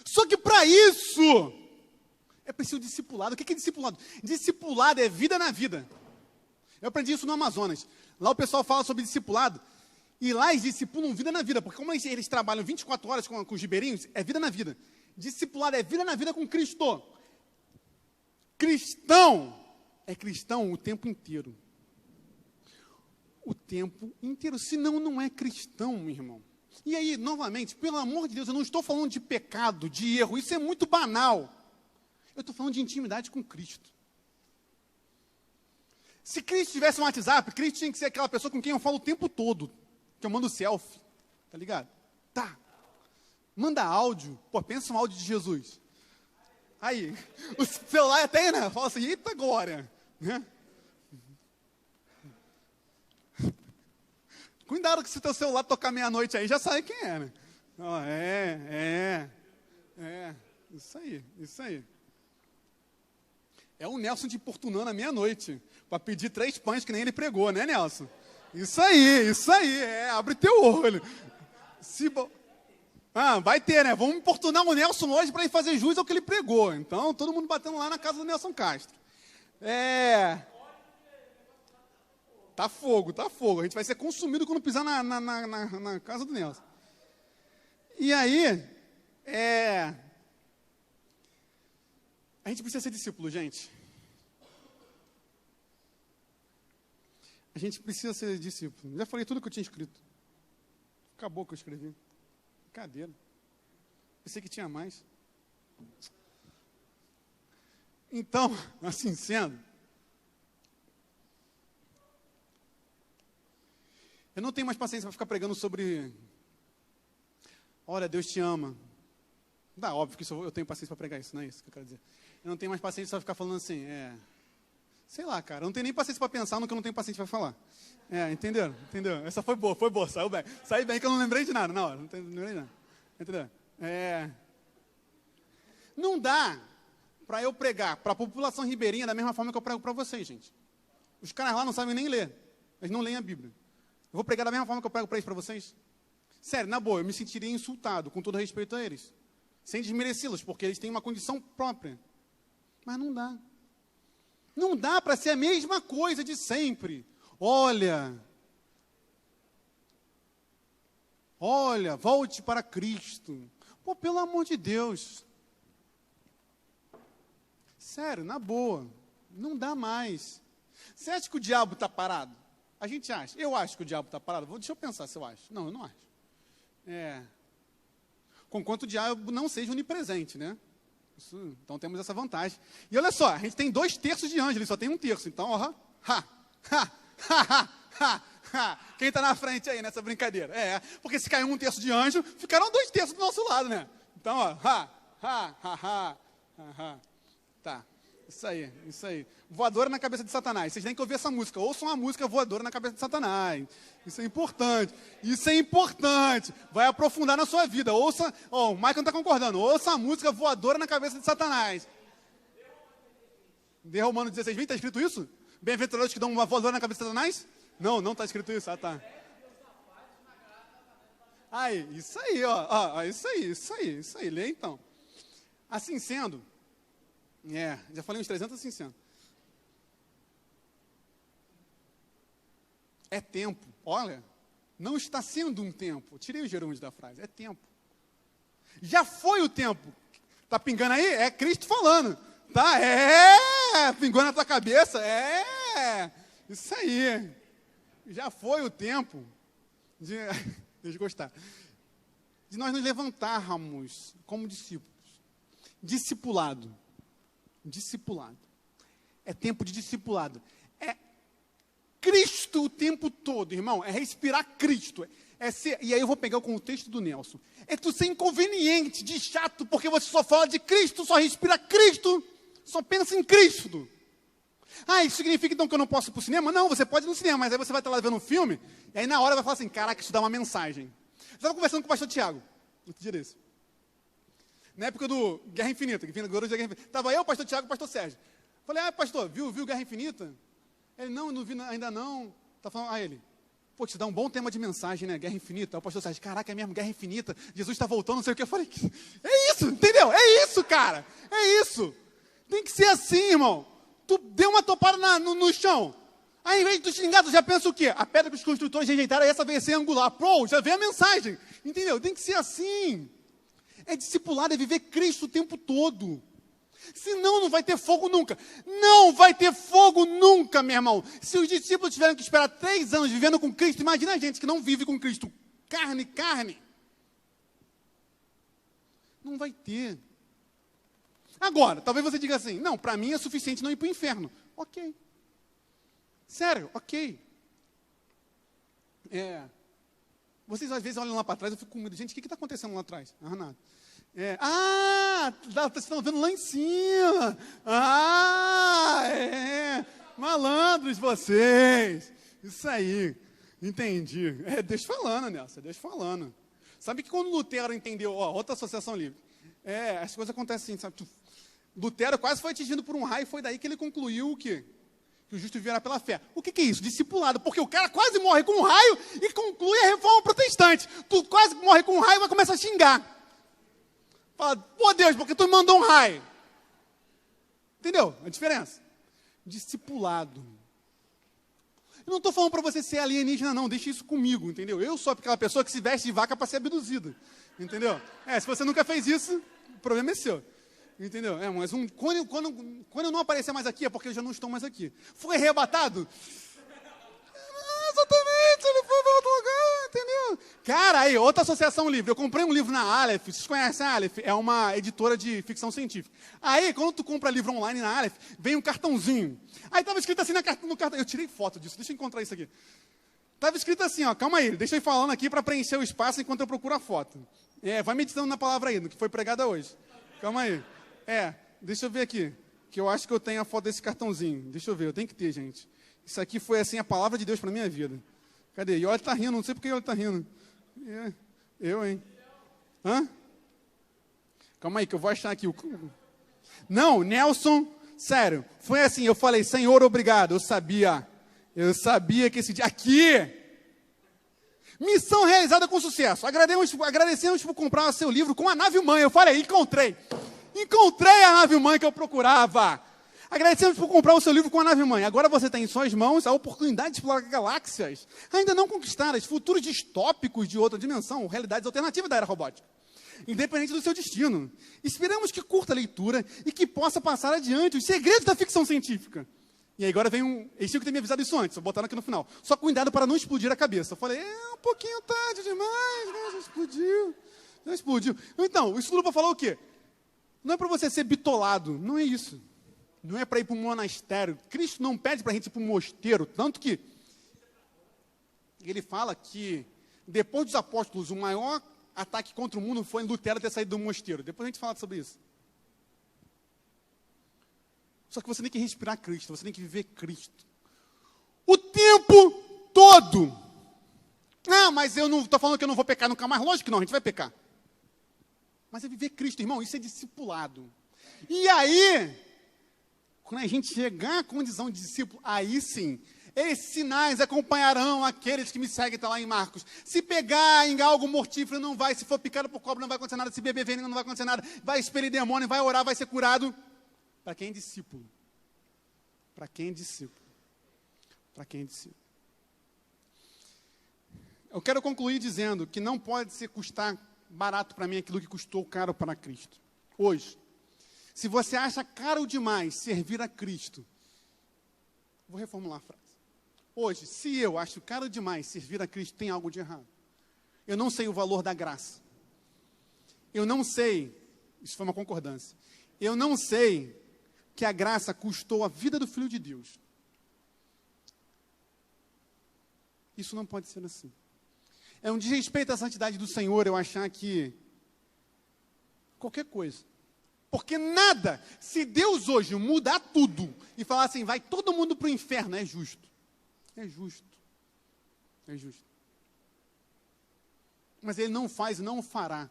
Só que para isso, É preciso discipulado. O que é discipulado? Discipulado é vida na vida. Eu aprendi isso no Amazonas. Lá o pessoal fala sobre discipulado. E lá eles discipulam vida na vida. Porque como eles trabalham 24 horas com os ribeirinhos, é vida na vida. Discipulado é vida na vida com Cristo. Cristão é cristão o tempo inteiro. O tempo inteiro. Senão não é cristão, meu irmão. E aí, novamente, pelo amor de Deus, eu não estou falando de pecado, de erro. Isso é muito banal. Eu estou falando de intimidade com Cristo. Se Cristo tivesse um WhatsApp, Cristo tinha que ser aquela pessoa com quem eu falo o tempo todo. Que eu mando selfie. Tá ligado? Tá. Manda áudio. Pô, pensa um áudio de Jesus. Aí, o celular até, né? Fala assim, eita glória. Né? Cuidado que se teu celular tocar meia-noite aí, já sabe quem é, né? Isso aí. É o Nelson te importunando à meia-noite, para pedir 3 pães que nem ele pregou, né, Nelson? Isso aí, abre teu olho. Vai ter, né? Vamos importunar o Nelson hoje para ele fazer jus ao que ele pregou. Então, todo mundo batendo lá na casa do Nelson Castro. Tá fogo. A gente vai ser consumido quando pisar na casa do Nelson. E aí, a gente precisa ser discípulo, gente. A gente precisa ser discípulo. Já falei tudo que eu tinha escrito. Acabou o que eu escrevi. Brincadeira. Pensei que tinha mais. Então, assim sendo, eu não tenho mais paciência para ficar pregando sobre olha, Deus te ama. Óbvio que eu tenho paciência para pregar isso, não é isso que eu quero dizer. Eu não tenho mais paciência para ficar falando assim, sei lá, cara, eu não tenho nem paciência para pensar no que eu não tenho paciência para falar. Entendeu? Essa foi boa, saiu bem. Saí bem que eu não lembrei de nada, não lembrei de nada. Entendeu? Não dá para eu pregar para a população ribeirinha da mesma forma que eu prego para vocês, gente. Os caras lá não sabem nem ler, eles não leem a Bíblia. Eu vou pregar da mesma forma que eu prego para eles, para vocês? Sério, na boa, eu me sentiria insultado, com todo respeito a eles. Sem desmerecê-los, porque eles têm uma condição própria. Mas não dá. Não dá para ser a mesma coisa de sempre. Olha, volte para Cristo. Pô, pelo amor de Deus. Sério, na boa. Não dá mais. Você acha que o diabo está parado? A gente acha. Eu acho que o diabo está parado. Deixa eu pensar se eu acho. Não, eu não acho. Conquanto o diabo não seja onipresente, né? Então temos essa vantagem. E olha só, a gente tem 2/3 de anjo, ele só tem 1/3. Então, quem está na frente aí nessa brincadeira? Porque se caiu 1/3 de anjo, ficaram 2/3 do nosso lado, né? Então, Tá, isso aí. Voadora na cabeça de Satanás. Vocês têm que ouvir essa música. Ouçam a música Voadora na cabeça de Satanás. Isso é importante. Vai aprofundar na sua vida. Ouça, o Michael não está concordando. Ouça a música Voadora na cabeça de Satanás. De Romanos 16:20, está escrito isso? Bem-aventurados que dão uma voadora na cabeça de Satanás? Não está escrito isso. Tá. Aí, isso aí. Lê então. Assim sendo, já falei uns 300 assim sendo. É tempo. Olha, não está sendo um tempo. Tirei os gerúndios da frase. É tempo. Já foi o tempo. Tá pingando aí? É Cristo falando. Tá? Pingou na tua cabeça? Isso aí. Já foi o tempo de... Deixa eu gostar. De nós nos levantarmos como discípulos. Discipulado. É tempo de discipulado. É Cristo o tempo todo, irmão. É respirar Cristo. E aí eu vou pegar o contexto do Nelson. É tu ser inconveniente, de chato, porque você só fala de Cristo, só respira Cristo, só pensa em Cristo. Isso significa então que eu não posso ir para o cinema? Não, você pode ir no cinema, mas aí você vai estar lá vendo um filme, e aí na hora vai falar assim, caraca, isso dá uma mensagem. Eu estava conversando com o pastor Tiago, outro dia desse. Na época do Guerra Infinita, estava eu, o pastor Tiago e o pastor Sérgio. Falei, pastor, viu Guerra Infinita? Ele, não vi ainda não. Tá falando, ele, te dá um bom tema de mensagem, né? Guerra Infinita. Aí o pastor Sérgio, caraca, é mesmo, Guerra Infinita. Jesus está voltando, não sei o que. Eu falei, é isso, entendeu? É isso, cara. É isso. Tem que ser assim, irmão. Tu deu uma topada no chão. Aí, em vez de tu xingar, tu já pensa o quê? A pedra que os construtores rejeitaram, essa veio ser angular. Pô, já vem a mensagem. Entendeu? Tem que ser assim. É discipulado, é viver Cristo o tempo todo. Senão não vai ter fogo nunca. Não vai ter fogo nunca, meu irmão. Se os discípulos tiveram que esperar 3 anos vivendo com Cristo, imagina a gente que não vive com Cristo. Carne. Não vai ter. Agora, talvez você diga assim, não, para mim é suficiente não ir para o inferno. Ok. Sério, ok. Vocês às vezes olham lá para trás, eu fico com medo. Gente, o que está acontecendo lá atrás? Nada. Vocês estão vendo lá em cima. Malandros vocês. Isso aí. Entendi. Deus falando, Nelson, Deus falando. Sabe que quando Lutero entendeu, outra associação livre, as coisas acontecem assim, sabe? Lutero quase foi atingido por um raio, foi daí que ele concluiu o quê? Que o justo viverá pela fé. O que é isso? Discipulado. Porque o cara quase morre com um raio e conclui a reforma protestante. Tu quase morre com um raio e vai começar a xingar. Fala, pô Deus, porque tu me mandou um raio. Entendeu a diferença? Discipulado. Eu não estou falando para você ser alienígena, não. Deixa isso comigo, entendeu? Eu sou aquela pessoa que se veste de vaca para ser abduzida. Entendeu? Se você nunca fez isso, o problema é seu. Entendeu? Mas quando eu não aparecer mais aqui, é porque eu já não estou mais aqui. Foi arrebatado? Exatamente, ele foi para outro lugar, entendeu? Cara, aí, outra associação livre. Eu comprei um livro na Aleph. Vocês conhecem a Aleph? É uma editora de ficção científica. Aí, quando tu compra livro online na Aleph, vem um cartãozinho. Aí estava escrito assim no cartão. Eu tirei foto disso, deixa eu encontrar isso aqui. Estava escrito assim, calma aí, deixa eu ir falando aqui para preencher o espaço enquanto eu procuro a foto. Vai meditando na palavra aí, no que foi pregada hoje. Calma aí. Deixa eu ver aqui, que eu acho que eu tenho a foto desse cartãozinho. Deixa eu ver, eu tenho que ter, gente. Isso aqui foi, assim, a palavra de Deus para a minha vida. Cadê? E olha, ele está rindo, não sei por que ele está rindo. Eu, hein? Hã? Calma aí, que eu vou achar aqui. Não, Nelson, sério, foi assim, eu falei, Senhor, obrigado, eu sabia que esse dia, aqui, missão realizada com sucesso, agradecemos por comprar o seu livro com a nave-mãe, eu falei, encontrei a nave-mãe que eu procurava, agradecemos por comprar o seu livro com a nave-mãe, agora você tem em suas mãos a oportunidade de explorar galáxias, ainda não conquistadas, futuros distópicos de outra dimensão, realidades alternativas da era robótica, independente do seu destino. Esperamos que curta a leitura e que possa passar adiante os segredos da ficção científica. E aí agora vem eles tinham que ter me avisado isso antes, eu botaram aqui no final. Só cuidado para não explodir a cabeça. Eu falei, um pouquinho tarde demais, né? Já explodiu. Então, o estudo para falar o quê? Não é para você ser bitolado, não é isso. Não é para ir para um monastério. Cristo não pede para a gente ir para um mosteiro, tanto que ele fala que depois dos apóstolos, o maior ataque contra o mundo foi Lutero ter saído do mosteiro. Depois a gente fala sobre isso. Só que você tem que respirar Cristo, você tem que viver Cristo. O tempo todo. Mas eu não estou falando que eu não vou pecar nunca mais. Lógico que não, a gente vai pecar. Mas é viver Cristo, irmão, isso é discipulado. E aí, quando a gente chegar à condição de discípulo, aí sim, esses sinais acompanharão aqueles que me seguem, está lá em Marcos. Se pegar em algo mortífero, não vai. Se for picado por cobra, não vai acontecer nada. Se beber veneno, não vai acontecer nada. Vai expelir demônio, vai orar, vai ser curado. Para quem é discípulo? Para quem é discípulo? Para quem é discípulo? Eu quero concluir dizendo que não pode ser custar barato para mim aquilo que custou caro para Cristo. Hoje, se você acha caro demais servir a Cristo, vou reformular a frase. Hoje, se eu acho caro demais servir a Cristo, tem algo de errado. Eu não sei o valor da graça. Eu não sei, isso foi uma concordância, eu não sei que a graça custou a vida do Filho de Deus. Isso não pode ser assim. É um desrespeito à santidade do Senhor eu achar que qualquer coisa. Porque nada, se Deus hoje mudar tudo e falar assim, vai todo mundo para o inferno, é justo. É justo. É justo. Mas Ele não faz e não o fará.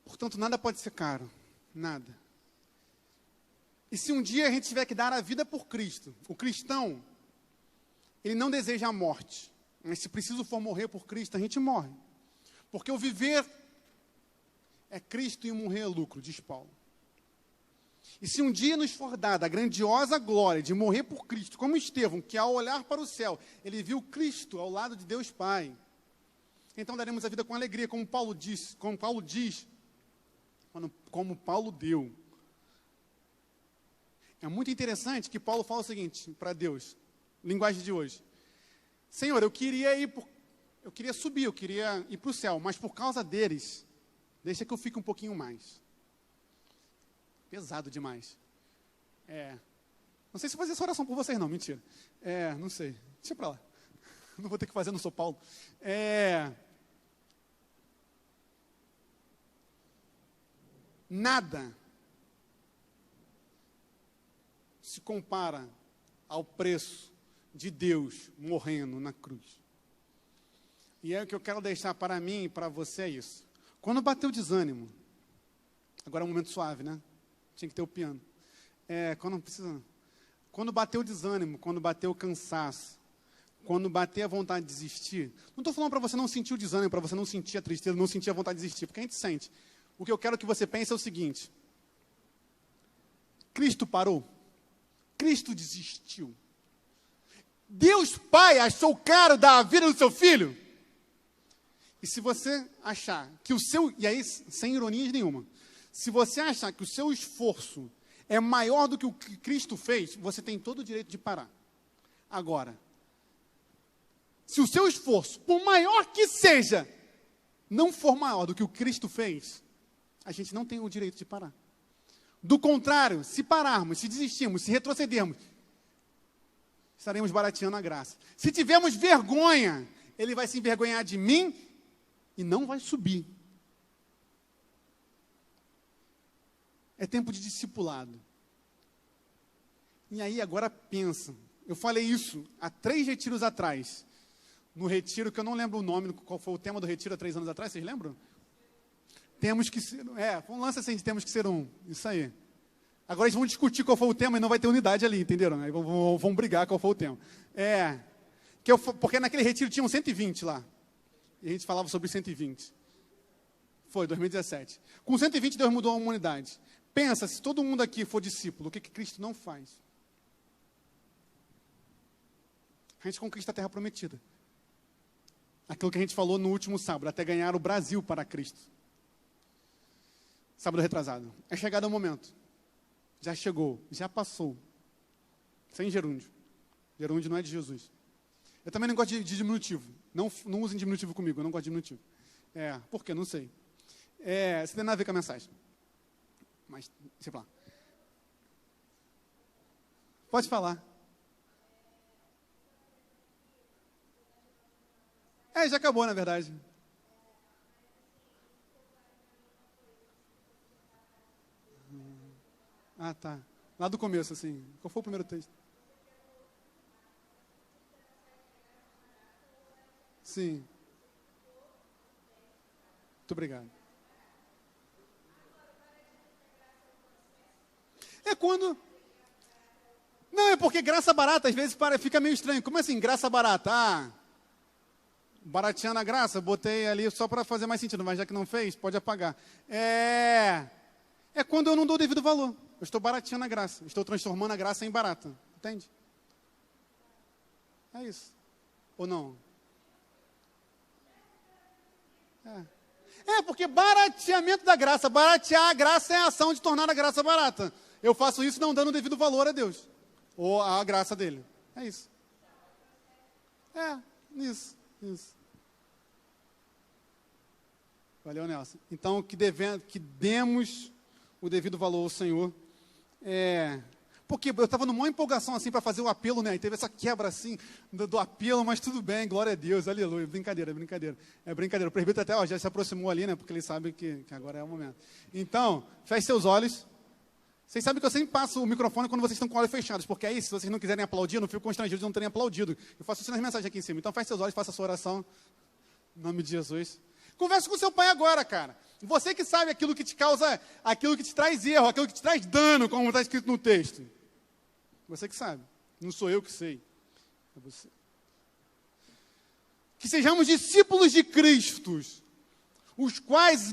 Portanto, nada pode ser caro. Nada. E se um dia a gente tiver que dar a vida por Cristo, o cristão, ele não deseja a morte. Mas se preciso for morrer por Cristo, a gente morre. Porque o viver é Cristo e morrer é lucro, diz Paulo. E se um dia nos for dada a grandiosa glória de morrer por Cristo, como Estevão, que ao olhar para o céu, ele viu Cristo ao lado de Deus Pai, então daremos a vida com alegria, como Paulo diz, como Paulo deu. É muito interessante que Paulo fala o seguinte para Deus, linguagem de hoje: Senhor, eu queria subir, eu queria ir para o céu, mas por causa deles, deixa que eu fique um pouquinho mais. Pesado demais. Não sei se eu vou fazer essa oração por vocês não, mentira. Não sei, deixa pra lá. Não vou ter que fazer, não sou Paulo. Nada se compara ao preço de Deus morrendo na cruz. E o que eu quero deixar para mim e para você é isso. Quando bateu o desânimo, agora é um momento suave, né? Tinha que ter o piano. Quando bateu o desânimo, quando bateu o cansaço, quando bater a vontade de desistir, não estou falando para você não sentir o desânimo, para você não sentir a tristeza, não sentir a vontade de desistir, porque a gente sente. O que eu quero que você pense é o seguinte: Cristo parou, Cristo desistiu, Deus Pai achou caro dar a vida do seu filho. E se você achar que e aí sem ironias nenhuma, se você achar que o seu esforço é maior do que o que Cristo fez, você tem todo o direito de parar. Agora, se o seu esforço, por maior que seja, não for maior do que o Cristo fez, a gente não tem o direito de parar. Do contrário, se pararmos, se desistirmos, se retrocedermos, estaremos barateando a graça. Se tivermos vergonha, Ele vai se envergonhar de mim e não vai subir. É tempo de discipulado. E aí agora pensa, eu falei isso há 3 retiros atrás, no retiro que eu não lembro o nome, qual foi o tema do retiro há 3 anos atrás, vocês lembram? Temos que ser, foi um lance assim de temos que ser um, isso aí. Agora eles vão discutir qual foi o tema e não vai ter unidade ali, entenderam? Aí vão brigar qual foi o tema. Porque naquele retiro tinham 120 lá, e a gente falava sobre 120. Foi, 2017. Com 120 Deus mudou a humanidade. Pensa, se todo mundo aqui for discípulo, o que Cristo não faz? A gente conquista a terra prometida. Aquilo que a gente falou no último sábado, até ganhar o Brasil para Cristo. Sábado retrasado. É chegado o momento. Já chegou, já passou. Sem gerúndio. Gerúndio não é de Jesus. Eu também não gosto de diminutivo. Não usem diminutivo comigo, eu não gosto de diminutivo. Por quê? Não sei. Isso tem nada a ver com a mensagem. Mas, sei lá. Pode falar. Já acabou, na verdade. Tá. Lá do começo, assim. Qual foi o primeiro texto? Sim. Muito obrigado. Quando... Não, é porque graça barata, às vezes fica meio estranho. Como assim, graça barata? Barateando a graça, botei ali só para fazer mais sentido, mas já que não fez, pode apagar. É quando eu não dou o devido valor. Eu estou barateando a graça, estou transformando a graça em barata. Entende? É isso. Ou não? Porque barateamento da graça, baratear a graça é a ação de tornar a graça barata. Eu faço isso não dando o devido valor a Deus, ou à graça dele. É isso. Isso. Valeu, Nelson. Então, que demos o devido valor ao Senhor. Porque eu estava numa empolgação assim para fazer o apelo, né? E teve essa quebra assim do apelo, mas tudo bem, glória a Deus, aleluia. Brincadeira. É brincadeira. O presbítero até já se aproximou ali, né? Porque ele sabe que agora é o momento. Então, feche seus olhos. Vocês sabem que eu sempre passo o microfone quando vocês estão com olhos fechados, porque aí, se vocês não quiserem aplaudir, eu não fico constrangido de não terem aplaudido. Eu faço isso nas mensagens aqui em cima. Então, feche seus olhos, faça a sua oração. Em nome de Jesus. Converse com seu pai agora, cara. Você que sabe aquilo que te causa, aquilo que te traz erro, aquilo que te traz dano, como está escrito no texto. Você que sabe. Não sou eu que sei. É você. Que sejamos discípulos de Cristo, dos quais